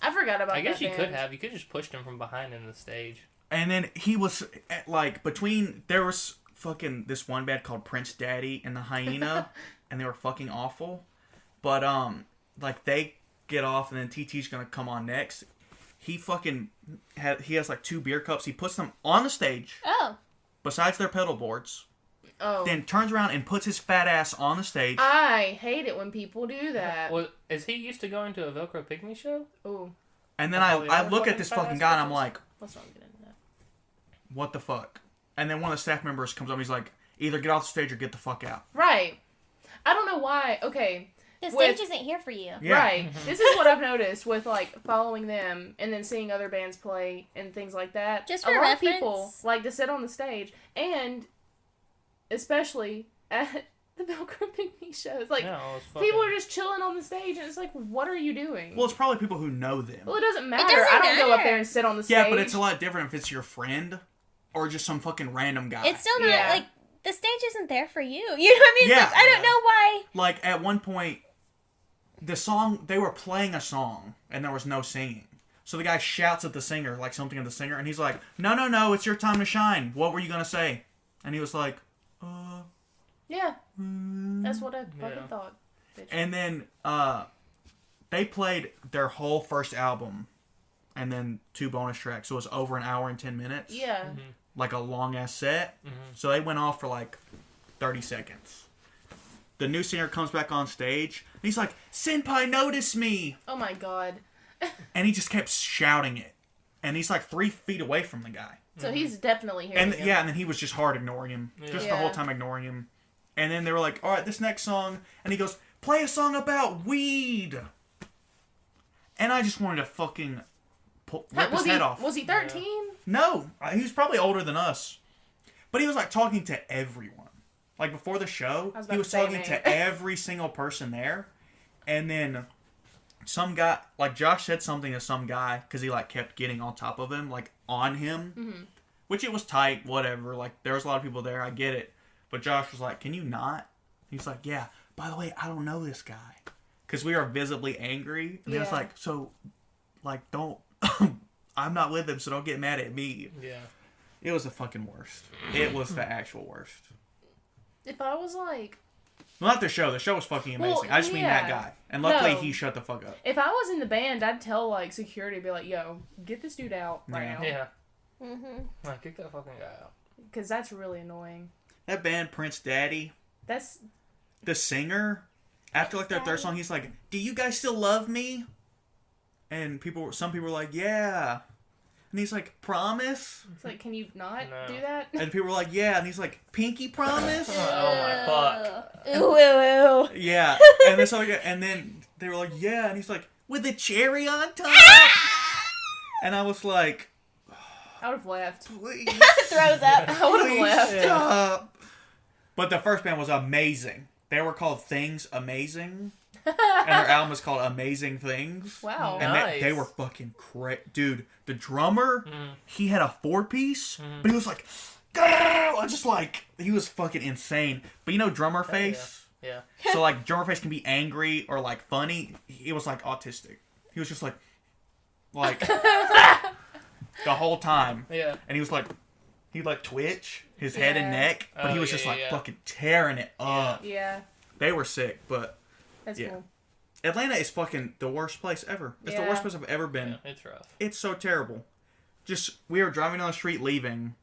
I forgot about I guess that you could band. have. You could just pushed him from behind into the stage. And then he was at, like between there was fucking this one band called Prince Daddy and the Hyena, and they were fucking awful. But like they get off, and then TT's gonna come on next. He has like 2 beer cups. He puts them on the stage Oh. besides their pedal boards. Oh. Then turns around and puts his fat ass on the stage. I hate it when people do that. Well, is he used to going to a Velcro Pygmy show? Ooh. And then Oh, I yeah, look fucking at this fat fucking ass guy and I'm bitches. like, Let's not get into that. what the fuck? And then one of the staff members comes up and he's like, either get off the stage or get the fuck out. Right. I don't know why. Okay. The With- stage isn't here for you. Yeah. Right. This is what I've noticed with like following them and then seeing other bands play and things like that. Just a for lot of reference. people like to sit on the stage, and especially at the Velcro Pygmy shows. Like No, it's fucking... people are just chilling on the stage, and it's like, what are you doing? Well, it's probably people who know them. Well, it doesn't matter. doesn't I don't go up matter. there and sit on the stage. Yeah, but it's a lot different if it's your friend or just some fucking random guy. It's still not Yeah. like the stage isn't there for you. You know what I mean? It's Yeah. like, I don't know why. Like, at one point, the song, they were playing a song, and there was no singing. So the guy shouts at the singer, like something at the singer, and he's like, no, it's your time to shine. What were you going to say? And he was like, Yeah, that's what I fucking Yeah. thought. Bitch. And then, they played their whole first album, and then 2 bonus tracks. So it was over an hour and 10 minutes. Yeah. Like a long-ass set. So they went off for like 30 seconds. The new singer comes back on stage, and he's like, "Senpai, notice me!" Oh my god. And he just kept shouting it. And he's like 3 feet away from the guy. So he's definitely hearing And him. yeah, and then he was just hard ignoring him. Just the Yeah. whole time ignoring him. And then they were like, all right, this next song. And he goes, play a song about weed. And I just wanted to fucking rip his head off. Was he 13? No, he was probably older than us. But he was like talking to everyone. Like before the show, I was about he to was say, talking man. to every single person there. And then some guy, like Josh said something to some guy because he like kept getting on top of him, like on him. Mm-hmm. Which it was tight, whatever. Like there was a lot of people there, I get it. But Josh was like, can you not? He's like, yeah, by the way, I don't know this guy. Because we are visibly angry. And he was Yeah. like, so, like, don't, I'm not with him, so don't get mad at me. Yeah. It was the fucking worst. It was the actual worst. If I was like, Well, not the show. The show was fucking amazing. Well, I just mean that yeah. guy. And luckily, No. he shut the fuck up. if I was in the band, I'd tell like security, be like, yo, get this dude out right Yeah. now. Yeah. Mm-hmm. Like, kick that fucking guy out. Because that's really annoying. That band, Prince Daddy, That's, the singer, after like their third song, he's like, do you guys still love me? And some people were like, yeah. And he's like, promise? it's like, can you not No. do that? And people were like, yeah. And he's like, pinky promise? Oh my fuck. Ooh, ooh, ooh. Yeah. And this other guy, and then they were like, yeah. And he's like, with a cherry on top? And I was like, I would have left. please. Throws up. I would have Please left. stop. But the first band was amazing. They were called Things Amazing. And their album was called Amazing Things. Wow. And Nice. they were fucking crazy. Dude, the drummer, he had a 4-piece, but he was like, I just like, he was fucking insane. But you know drummer face? Yeah. So like drummer face can be angry or like funny. He was like autistic. He was just like the whole time. Yeah. And he was like, he'd like twitch his head and neck, but he was just fucking tearing it up. Yeah. They were sick, but That's cool. Atlanta is fucking the worst place ever. It's the worst place I've ever been. Yeah, it's rough. It's so terrible. Just, we were driving down the street leaving,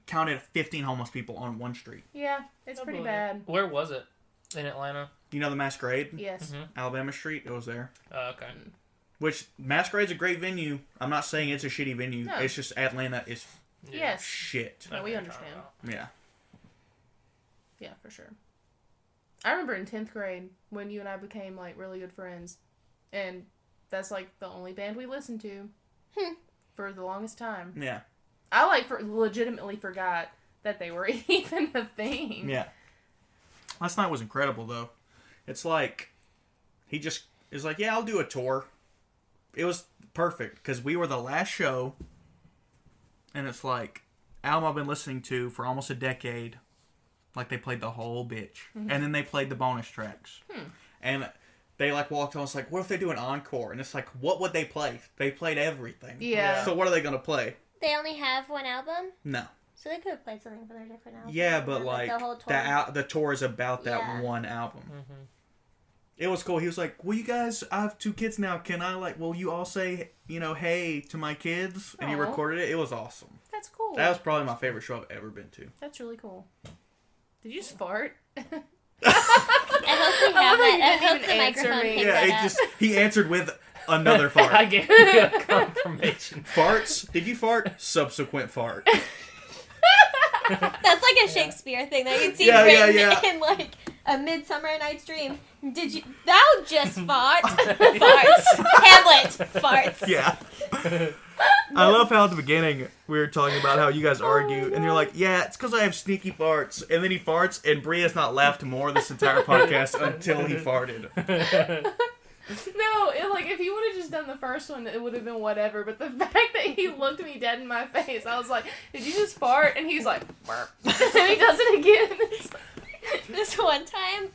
counted 15 homeless people on one street. Yeah, it's pretty bad. Where was it? In Atlanta? You know the Masquerade? Yes. Alabama Street? It was there. Oh, okay. Which, Masquerade's a great venue. I'm not saying it's a shitty venue. No. It's just Atlanta is Yes. shit. No, we understand. Yeah. Yeah, for sure. I remember in 10th grade when you and I became, like, really good friends. And that's, like, the only band we listened to for the longest time. Yeah. I, like, legitimately forgot that they were even a thing. Yeah. Last night was incredible, though. It's like, he just is like, yeah, I'll do a tour. It was perfect, because we were the last show, and it's like, album I've been listening to for almost a decade. Like, they played the whole bitch. And then they played the bonus tracks. And they, like, walked on, it's like, what if they do an encore? And it's like, what would they play? They played everything. Yeah. So what are they going to play? They only have one album, No. so they could have played something from their different album. Yeah, but, like, the whole tour. the tour is about that one album. It was cool. He was like, well, you guys, I have 2 kids now. Can I, like, will you all say, you know, hey to my kids? And he Aw. recorded it. It was awesome. That's cool. That was probably my favorite show I've ever been to. That's really cool. Did you just fart? I hope we have that. I hope the microphone picked Yeah, that up. he answered with another fart. I gave you a confirmation. Farts? Did you fart? Subsequent fart. That's like a Shakespeare thing that you'd see Yeah, written in like A Midsummer Night's Dream. Did you? Thou just fart? Farts. Hamlet. Farts. Yeah. I love how at the beginning we were talking about how you guys argue, and you're like, yeah, it's because I have sneaky farts. And then he farts, and Bree has not laughed more this entire podcast until he farted. No, if he would have just done the first one, it would have been whatever. But the fact that he looked me dead in my face, I was like, did you just fart? And he's like, burp. And he does it again. It's like, This one time,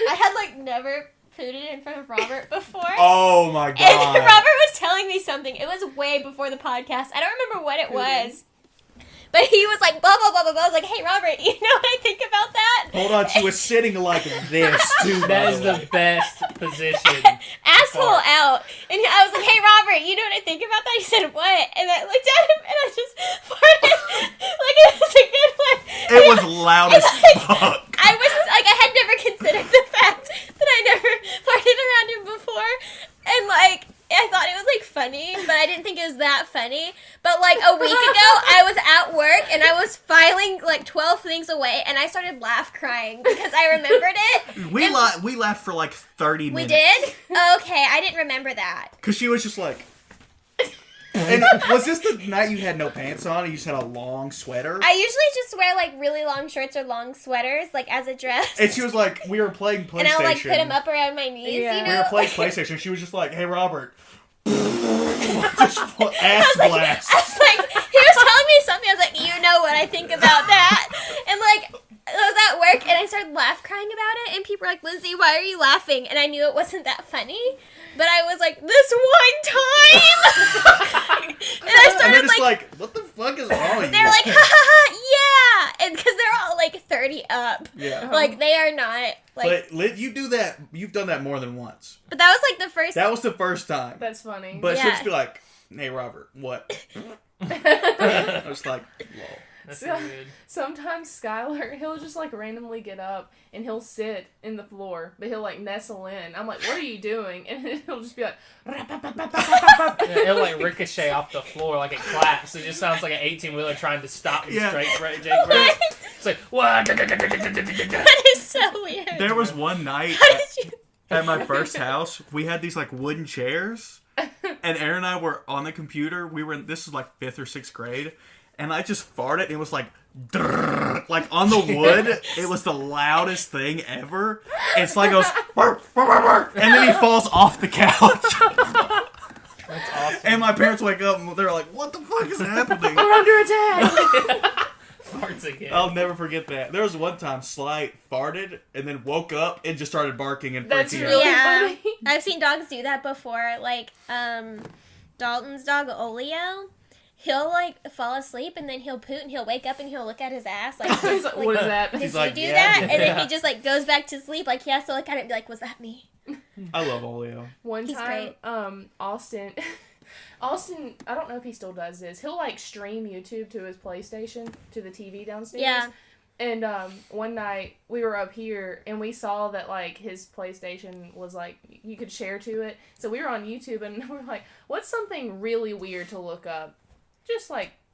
I had like never pooted in front of Robert before. Oh my And god. Robert was telling me something. It was way before the podcast. I don't remember what it was. But he was like, blah, blah, blah, blah, blah. I was like, hey, Robert, you know what I think about that? Hold on, she was sitting like this, too. That is the best position. Asshole out. And I was like, hey, Robert, you know what I think about that? He said, what? And I looked at him and I just farted. Like, it was a good one. It was loud as fuck. I was, like, I had never considered the fact that I never farted around him before. And, like, I thought it was, like, funny, but I didn't think it was that funny. But, like, a week ago, I was at work, and I was filing, like, 12 things away, and I started crying because I remembered it. We laughed for, like, 30 minutes. We did? Okay, I didn't remember that. Because she was just like... And was this the night you had no pants on and you just had a long sweater? I usually just wear, like, really long shirts or long sweaters, like, as a dress. And she was like, we were playing PlayStation. And I'll, like, put them up around my knees, Yeah. you know? We were playing PlayStation. She was just like, hey, Robert. Just ass I blast. was like, he was telling me something. I was like, you know what I think about that. And, like, I was at work, and I started crying about it, and people were like, Lindsay, why are you laughing? And I knew it wasn't that funny. But I was like, this one time! And I And started, they're just like, what the fuck is wrong with you? they're like, ha ha ha, yeah! And because they're all, like, 30 up. Yeah. Like, they are not, like... But you do that, you've done that more than once. But that was, like, the first... That was the first time. that's funny. But she'll Yeah. just be like, hey, Robert, what? I was like, lol. That's So- good. Sometimes Skylar, he'll just, like, randomly get up and he'll sit in the floor, but he'll, like, nestle in. I'm like, what are you doing? And he'll just be like, Yeah, it'll like ricochet off the floor like it claps. It just sounds like an 18-wheeler trying to stop and Yeah. straight Jake Brett. It's like, what? That is so weird. There was one night How did you... at my first house, we had these like wooden chairs, and Aaron and I were on the computer. This was like 5th or 6th grade, and I just farted. And it was like, drrrr, like on the wood. It was the loudest thing ever. And Sly goes, "Burr, burr, burr, burr," and then he falls off the couch. That's awesome. And my parents wake up and they're like, "What the fuck is happening?" we're under attack. farts again. I'll never forget that. There was one time Sly farted and then woke up and just started barking and That's freaking really out. funny. I've seen dogs do that before. Like, Dalton's dog, Olio. He'll, like, fall asleep, and then he'll poot, and he'll wake up, and he'll look at his ass, like, He's like, what is that? did He's you like, do yeah, that? I did. And then he just, like, goes back to sleep. Like, he has to look at it and be like, was that me? I love Olio. One He's time, great. Austin, I don't know if he still does this. He'll like stream YouTube to his PlayStation to the TV downstairs. Yeah. And one night we were up here and we saw that like his PlayStation was like you could share to it. So we were on YouTube and we were like, what's something really weird to look up?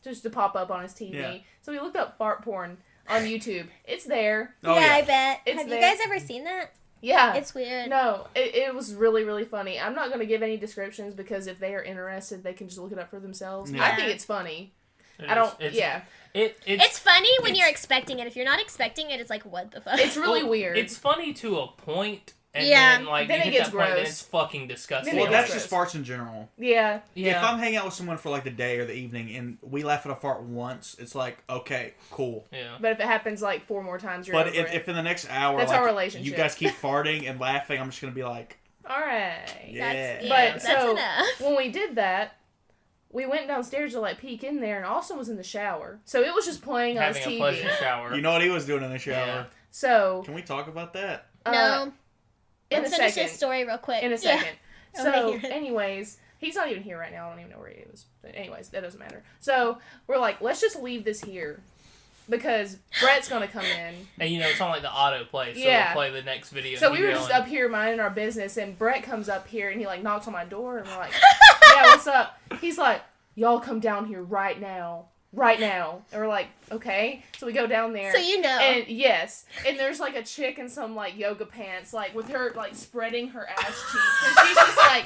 Just to pop up on his TV. Yeah. So we looked up fart porn on YouTube. It's there. Oh, yeah, yeah. I bet. It's Have there. you guys ever seen that? Yeah. It's weird. No, it was really, really funny. I'm not going to give any descriptions because if they are interested, they can just look it up for themselves. Yeah. I think it's funny. It's It's funny when you're expecting it. If you're not expecting it, it's like, what the fuck? It's really weird. It's funny to a point, and Yeah. then like Then you it hit gets that point, then gross. it's fucking disgusting. Then it Well, gets that's just gross. farts in general. Yeah. yeah. If I'm hanging out with someone for like the day or the evening and we laugh at a fart once, it's like, okay, cool. yeah. But if it happens like 4 more times, you're But over it. if in the next hour, That's like, our relationship. you guys keep farting and laughing, I'm just going to be like, All right. yeah. That's, But that's so enough. when we did that, we went downstairs to like peek in there, and Austin was in the shower, so it was just playing on his Having a TV. pleasure shower. You know what he was doing in the shower? Yeah. So Can we talk about that? No. in a Let's finish second. this story real quick. In a Yeah. second. I So, wanna hear it. anyways, he's not even here right now. I don't even know where he is. But anyways, that doesn't matter. So, we're like, let's just leave this here. Because Brett's going to come in. And you know, it's on like the autoplay, so Yeah. it'll play the next video. So, and we keep were just going. up here minding our business, and Brett comes up here, and he, like, knocks on my door, and we're like, yeah, what's up? He's like, y'all come down here right now. Right now. And we're like, okay. So, we go down there. So you know. And yes, and there's like a chick in some like yoga pants, like with her like spreading her ass cheeks, and she's just like,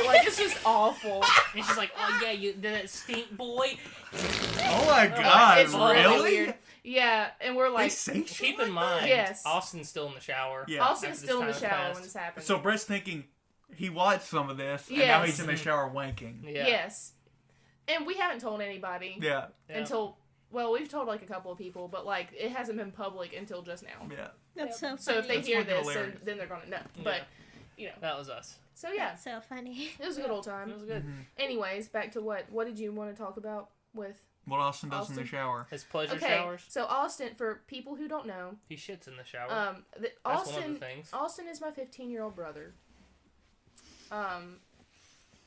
like it's just awful. And she's like, "Oh yeah, you that stink boy." Oh my Like, god, it's really really? weird. Yeah, and we're They like, say shit Keep like in that? mind, Yes. Austin's still in the shower. Yeah. Austin's After still in the this time shower has when this passed. happens. So Brett's thinking he watched some of this, and now Yes. he's in the shower wanking. Yeah. Yes, and we haven't told anybody Yeah, Yeah. until. Well, we've told like a couple of people, but like it hasn't been public until just now. yeah. That's so funny. So if they That's hear fucking this, hilarious. then they're gonna know. But you know, That was us. so yeah, That's so funny. it was a good old It time. was good. Mm-hmm. Anyways, back to what did you want to talk about with? What Austin does in the Austin? shower? His pleasure Okay, showers. so Austin, for people who don't know, He shits in the shower. That's That's one of the things. Austin is my 15-year-old brother.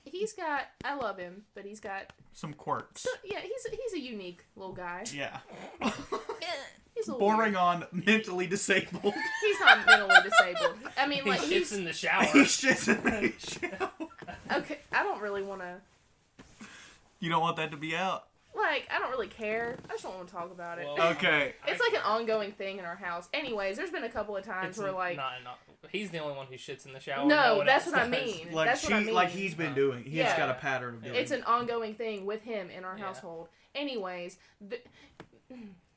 He's got, I love him, but he's got, Some quirks. yeah, he's a unique little guy. Yeah. He's a little Bordering weird. on mentally disabled. He's not mentally disabled. I mean, He like shits in the shower. He shits in the shower. okay. I don't really want to. You don't want that to be out? Like, I don't really care. I just don't want to talk about it. Well, Okay. It's like an ongoing thing in our house. Anyways, there's been a couple of times It's where like, not, he's the only one who shits in the shower. no, one that's else what I does. mean. Like That's what I mean. like he's been doing. He's Yeah. got a pattern of doing. It's an ongoing thing with him in our Yeah. household. Anyways,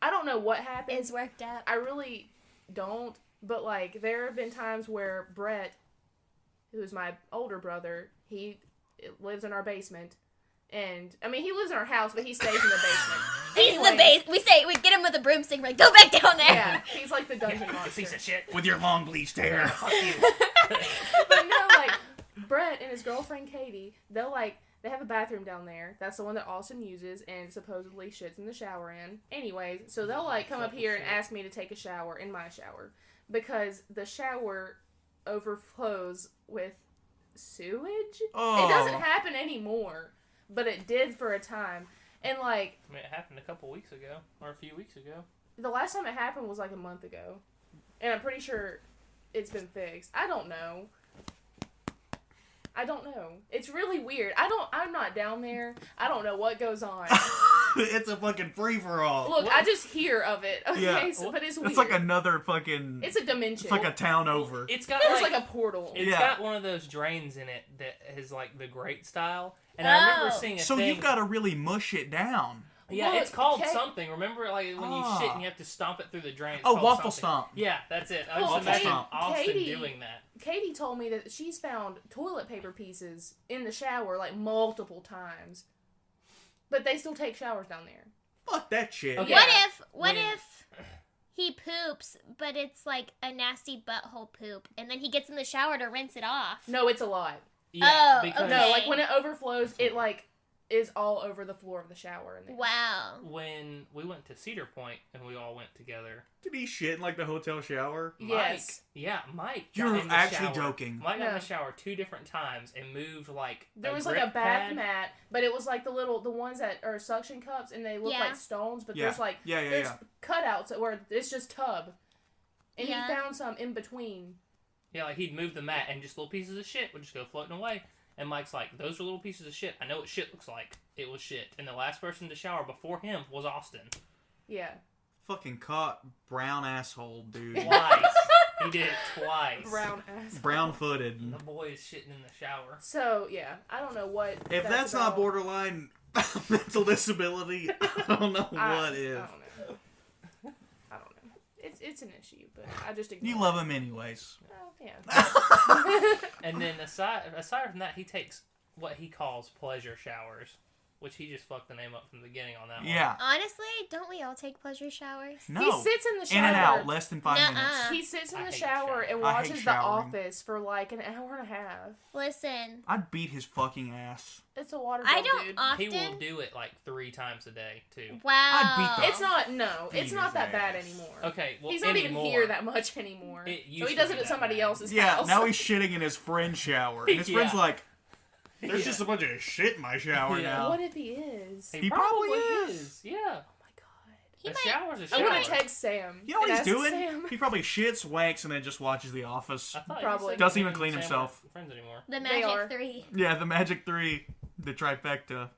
I don't know what happened. It's worked out. I really don't. But like, there have been times where Brett, who's my older brother, he lives in our basement. And, I mean, he lives in our house, but he stays in the basement. He's the Anyways, base. We get him with a broomstick. We're like, go back down there. Yeah, he's like the dungeon You monster. piece of shit. with your long bleached hair. Fuck you. But no, like, Brett and his girlfriend Katie, they have a bathroom down there. That's the one that Austin uses and supposedly shits in the shower in. Anyways, so they'll like come up here and ask me to take a shower in my shower because the shower overflows with sewage. Oh. It doesn't happen anymore, but it did for a time. And like I mean, it happened a couple weeks ago, or a few weeks ago. the last time it happened was like a month ago, and I'm pretty sure it's been fixed. I don't know. It's really weird. I'm not down there. I don't know what goes on. It's a fucking free for all. Look, I just hear of it. Okay, Yeah. so, but it's weird. It's like another fucking. It's a dimension. It's like a town over. It's got There's like a portal. It's Yeah. got one of those drains in it that is like the grate style. And I remember Oh. seeing a So thing. you've got to really mush it down. Yeah, Look, it's called okay. something. Remember, like when you Ah. shit and you have to stomp it through the drain. It's Oh, called waffle something. stomp. Yeah, that's it. I Well, just imagine Katie- Austin Katie- doing that. Katie told me that she's found toilet paper pieces in the shower like multiple times, but they still take showers down there. Fuck that shit. Okay. What if he poops, but it's like a nasty butthole poop, and then he gets in the shower to rinse it off? No, it's a lot. Oh, because okay. No, like when it overflows, it like is all over the floor of the shower. And Wow. when we went to Cedar Point and we all went together. Did he shit in like the hotel shower? Yes. Mike. You're got in the actually shower. joking. Mike got in No. the shower 2 different times and moved like There was grip like a bath pad. mat, but it was like the ones that are suction cups, and they look Yeah. like stones. But Yeah. there's like Yeah. there's cutouts where it's just tub, and Yeah. he found some in between. Yeah, like he'd move the mat and just little pieces of shit would just go floating away. And Mike's like, those are little pieces of shit. I know what shit looks like. It was shit. And the last person to shower before him was Austin. Yeah. Fucking caught brown asshole, dude. Twice. He did it twice. Brown ass. Brown footed. The boy is shitting in the shower. So yeah, I don't know what. If that's not about. borderline mental disability, I don't know what is. I don't know. I don't know. It's an issue, but I just ignore You it. love him anyways. Oh, yeah. And then aside from that, he takes what he calls pleasure showers, which he just fucked the name up from the beginning on that one. Yeah. Honestly, don't we all take pleasure showers? No. He sits in the shower. In and out, less than 5 Nuh-uh. minutes. He sits in I the hate shower showering. and I hate watches The showering. Office for like an hour and a half. Listen, I'd beat his fucking ass. It's a water I bill, don't dude. often. He will do it like 3 times a day, too. Wow. I'd beat the- It's not. No, Beat it's not his that bad ass. anymore. Okay, well, He's not even anymore. here that much anymore. It used So he to does be it at that somebody bad. else's Yeah, house. now he's shitting in his friend's shower. And his friend's Yeah. like, there's Yeah. just a bunch of shit in my shower Yeah. now. What if he is? He probably is. Yeah. Oh my god. He A might- shower's a I'm shower. gonna text Sam. You know what and he's ask doing? Sam. He probably shits, wanks, and then just watches The Office. I thought Probably. you said Doesn't him even and clean Sam himself. weren't friends anymore. The They are. Magic 3. Yeah, the Magic 3. The trifecta.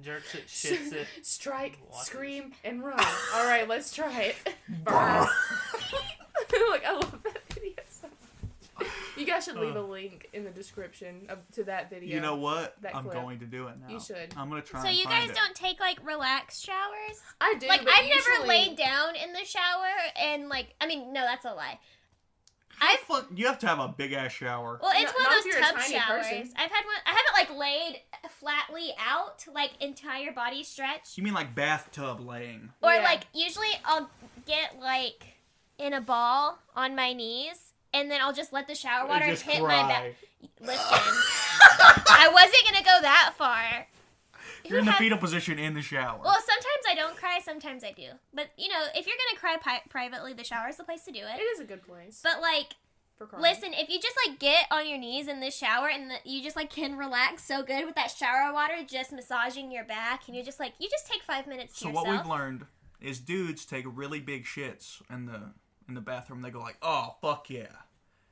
Jerks it, shits it. Strike, Watches. scream, and run. All right, let's try it. Burn. Look, I love that video so much. You guys should leave a link in the description to that video. You know what? That I'm clip. going to do it now. You should. I'm going to try So and you find guys it. don't take like relaxed showers? I do. Like but I've never usually- laid down in the shower and like I mean no that's a lie. You have to have a big ass shower. Well, it's No, one not of if those you're a tub tiny showers. person. I've had one. I haven't like laid flatly out like entire body stretch. You mean like bathtub laying? Or Yeah. like usually I'll get like in a ball on my knees and then I'll just let the shower water Just hit cry. my back. Listen, I wasn't gonna go that far. You're in the fetal position in the shower. Well, sometimes I don't cry, sometimes I do. But you know, if you're gonna cry privately, the shower's the place to do It it. is a good place But like, for crying. listen, if you just like get on your knees in the shower and you just like can relax so good with that shower water just massaging your back, and you just take 5 minutes to So yourself. what we've learned is dudes take really big shits in the bathroom. They go like, "Oh fuck yeah,"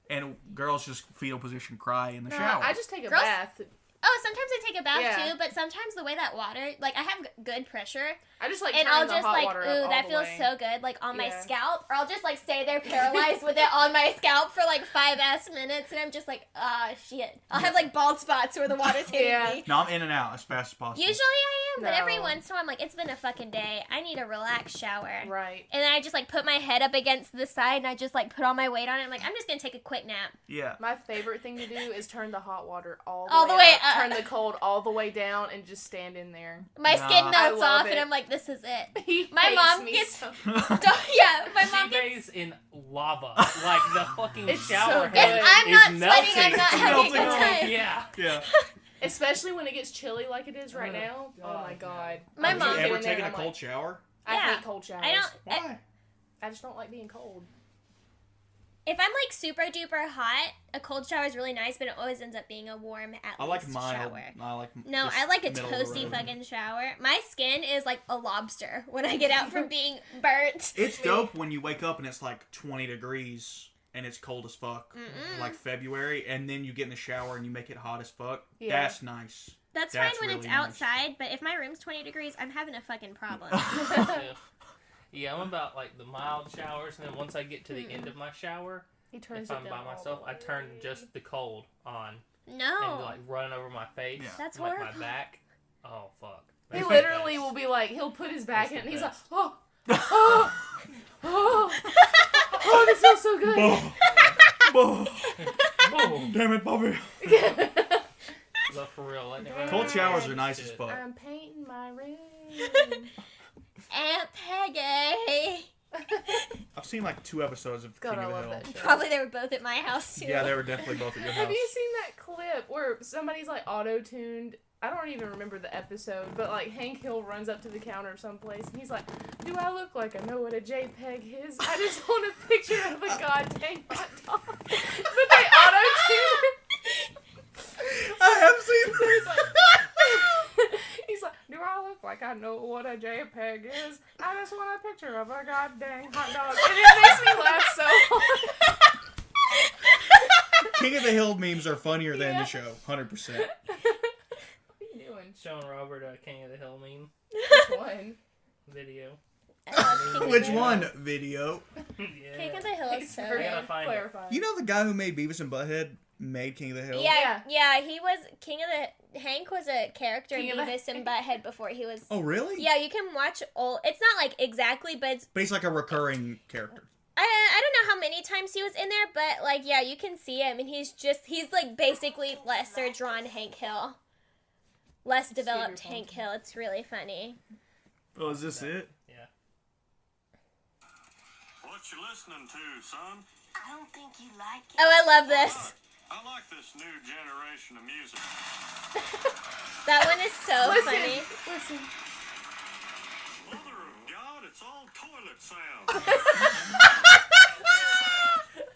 and girls just fetal position cry in the No, shower. I just take a Girls- bath. Oh, sometimes I take a bath Yeah. too, but sometimes the way that water, like I have good pressure, I just like and turn I'll the just hot like, water ooh, up all that the feels way. so good, like on my Yeah. scalp, or I'll just like stay there paralyzed with it on my scalp for like 5 minutes, and I'm just like, ah, shit. I'll have like bald spots where the water's hitting Yeah. me. No, I'm in and out as fast as possible. Usually I am, but every No. once in a while I'm like, it's been a fucking day. I need a relaxed shower. Right. And then I just like put my head up against the side and I just like put all my weight on it. I'm like, I'm just gonna take a quick nap. Yeah. My favorite thing to do is turn the hot water all All the the way way up, up. turn the cold all the way down, and just stand in there. My Nah. skin I melts love off it. and I'm like, this is it. He My hates mom me gets- so- Yeah, my She mom gets. bathes in lava. Like the fucking It's so shower good. head If I'm is not sweating, melting I'm not from having a melting good off. time. Yeah. Yeah. Especially when it gets chilly like it is right Oh, now. Oh my God, god. My I'm mom- just Have you getting ever there taken a and I'm cold like, shower? I Yeah. hate cold showers. I don't. Why? I just don't like being cold. If I'm like super duper hot, a cold shower is really nice, but it always ends up being a warm at I like least mild. shower. I like No, just I like a middle of the toasty road. fucking shower. My skin is like a lobster when I get out from being burnt. It's dope when you wake up and it's like 20 degrees and it's cold as fuck, Mm-mm. like February, and then you get in the shower and you make it hot as fuck. Yeah. That's nice. That's That's fine when it's really nice. outside, but if my room's 20 degrees, I'm having a fucking problem. Yeah, I'm about like the mild showers, and then once I get to the end of my shower, He turns if it I'm by down all myself, the I turn way. just the cold on No. and like running over my face, Yeah. That's and, like horrible. my back. Oh fuck! He That's literally the will be like, he'll put his back That's in, the and he's like, best. oh, oh, oh, oh, this feels so good. Boom. best. Boom. Damn it, Bobby. But for real, let it run Cold over showers my are nice as shit. fuck. I'm painting my room. Aunt Peggy. I've seen like 2 episodes of God, King I of the love Hill. that show. Probably they were both at my house too. Yeah, they were definitely both at your house. Have you seen that clip where somebody's like auto-tuned? I don't even remember the episode, but like Hank Hill runs up to the counter someplace and he's like, "Do I look like I know what a JPEG is? I just want a picture of a goddamn hot dog." But they auto-tune it. I have seen He's this. like, he's like, "Do I look like I know what a JPEG is? I just want a picture of a goddamn hot dog." And it makes me laugh so hard. King of the Hill memes are funnier than Yeah. the show, 100%. What are you doing? Showing Robert a King of the Hill meme Which one? video. I love King of Which the Hill. one? Video. Yeah. King of the Hill is so Very I gotta good. find it. clarifying. You know the guy who made Beavis and Butthead made King of the Hill? Yeah, he was Hank was a character in King of the- Beavis and Butthead before he was. Oh, really? Yeah, you can watch old. It's not like exactly, but it's, But he's like a recurring character. I don't know how many times he was in there, but like yeah, you can see him, and he's like basically lesser drawn Hank Hill, less developed Super Hank funky. Hill. It's really funny. Oh, is this it? Yeah. What you listening to, son? I don't think you like it. Oh, I love this. I like this new generation of music. That one is so Listen, funny. listen. Mother of God, it's all toilet sound.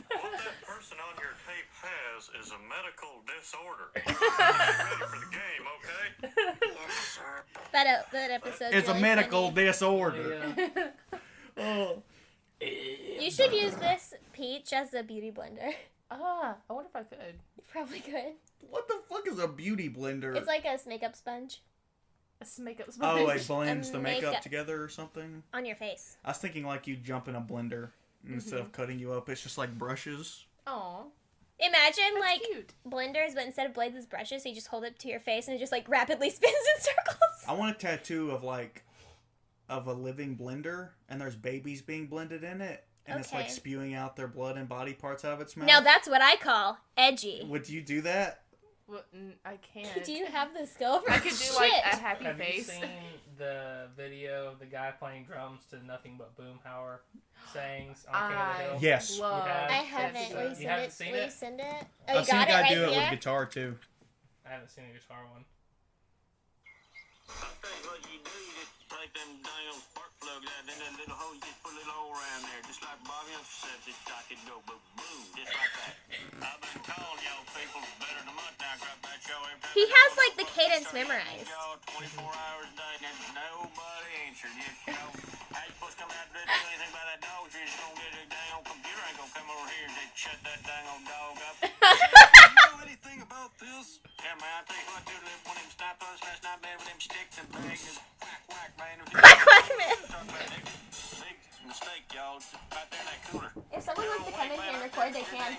What that person on your tape has is a medical disorder. Ready for the game, okay? Yes, sir. That episode. It's really a medical funny. disorder. Yeah. Oh. You should use this peach as a beauty blender. I wonder if I could. You probably could. What the fuck is a beauty blender? It's like a makeup sponge A makeup sponge. Oh, it blends the makeup makeup. together or something? on your face. I was thinking like you jump in a blender instead of cutting you up. It's just like brushes. Aw, Imagine that's like cute. blenders, but instead of blades, it's brushes. So you just hold it to your face and it just like rapidly spins in circles. I want a tattoo of a living blender, and there's babies being blended in it, and it's like Okay. spewing out their blood and body parts out of its mouth. Now that's what I call edgy. Would you do that? Well, I can't. Do you have the skill for I could do like Shit. a happy Have you face. seen the video of the guy playing drums to nothing but Boomhauer sayings on King of the Hill? Yes. Love You have? I that haven't. episode. Will you You send haven't it? seen Will you it? send it? Oh, you I've seen a got it guy right do it here? with guitar too. I haven't seen a guitar one. I'll tell you what you do, you just take them damn spark plugs out, then that little hole, you just put a little hole around there, just like Bobby Unser said, just like it go boom, boom, just like that. I've been calling y'all people for better than a month now, crap that show every time. He I has go like on the Facebook, cadence start yelling at memorized. Y'all 24 hours a day, and nobody answered. You know, I ain't supposed to come out there and do anything about that dog. If you're just gonna get a dang old computer, ain't gonna come over here and just shut that dang old dog up. You know anything about this? Yeah, man, I tell you what, dude, when them snap on us last night, man, with them sticks and bags, just whack, whack, man. Quack, quack, man. Talk about that big mistake, y'all. It's right there in that cooler. If someone wants to come in here and record, they can.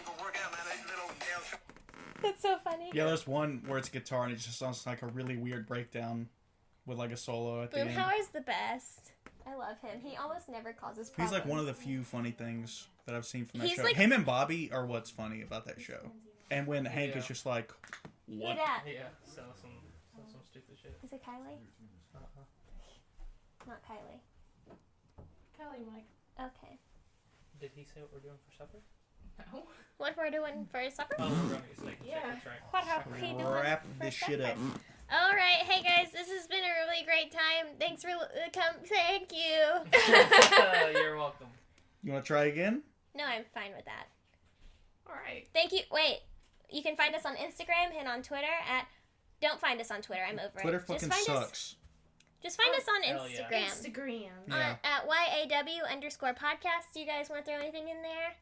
That's so funny. Yeah, there's one where it's guitar and it just sounds like a really weird breakdown with like a solo at the end. Boomhauer's the best. I love him. He almost never causes problems. He's like one of the few funny things that I've seen from that He's show. like- Him and Bobby are what's funny about that show. And when Hank is Yeah. just like, Hey, what? Dad. Yeah, sell some stupid shit. Is it Kylie? Uh-huh. Not Kylie. Kelly, Mike. Okay. Did he say what we're doing for supper? No. What we're doing for supper? Oh, we're going to get steak. Yeah. That's right. What are we doing Wrap for this shit supper? up. All right, hey guys, this has been a really great time. Thanks for Thank you. You're welcome. You want to try again? No, I'm fine with that. All right. Thank you. Wait, you can find us on Instagram and on Twitter at. Don't find us on Twitter. I'm over Twitter it. fucking find sucks. Us, just find us on Hell yeah. Instagram. Instagram. Yeah. At YAW_podcast. Do you guys want to throw anything in there?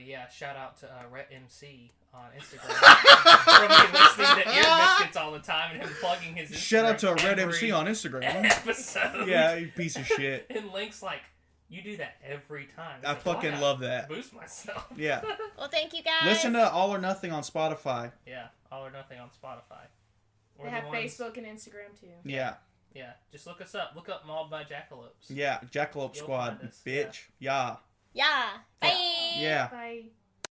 Yeah, shout out to Rhett MC on Instagram. From me listening to Ear Biscuits all the time and him plugging his Instagram. Shout out to Red every MC on Instagram. episode. Yeah, you piece of shit. And Link's like, you do that every time. I It's like, fucking why love not that. Boost myself. Yeah. Well, thank you guys. Listen to All or Nothing on Spotify. Yeah, All or Nothing on Spotify. They We're have the ones- Facebook and Instagram too. Yeah. Yeah, just look us up. Look up Mauled by Jackalopes. Yeah. Jackalope You'll Squad, find us, bitch. Yeah. Yeah. Bye. Yeah. Bye.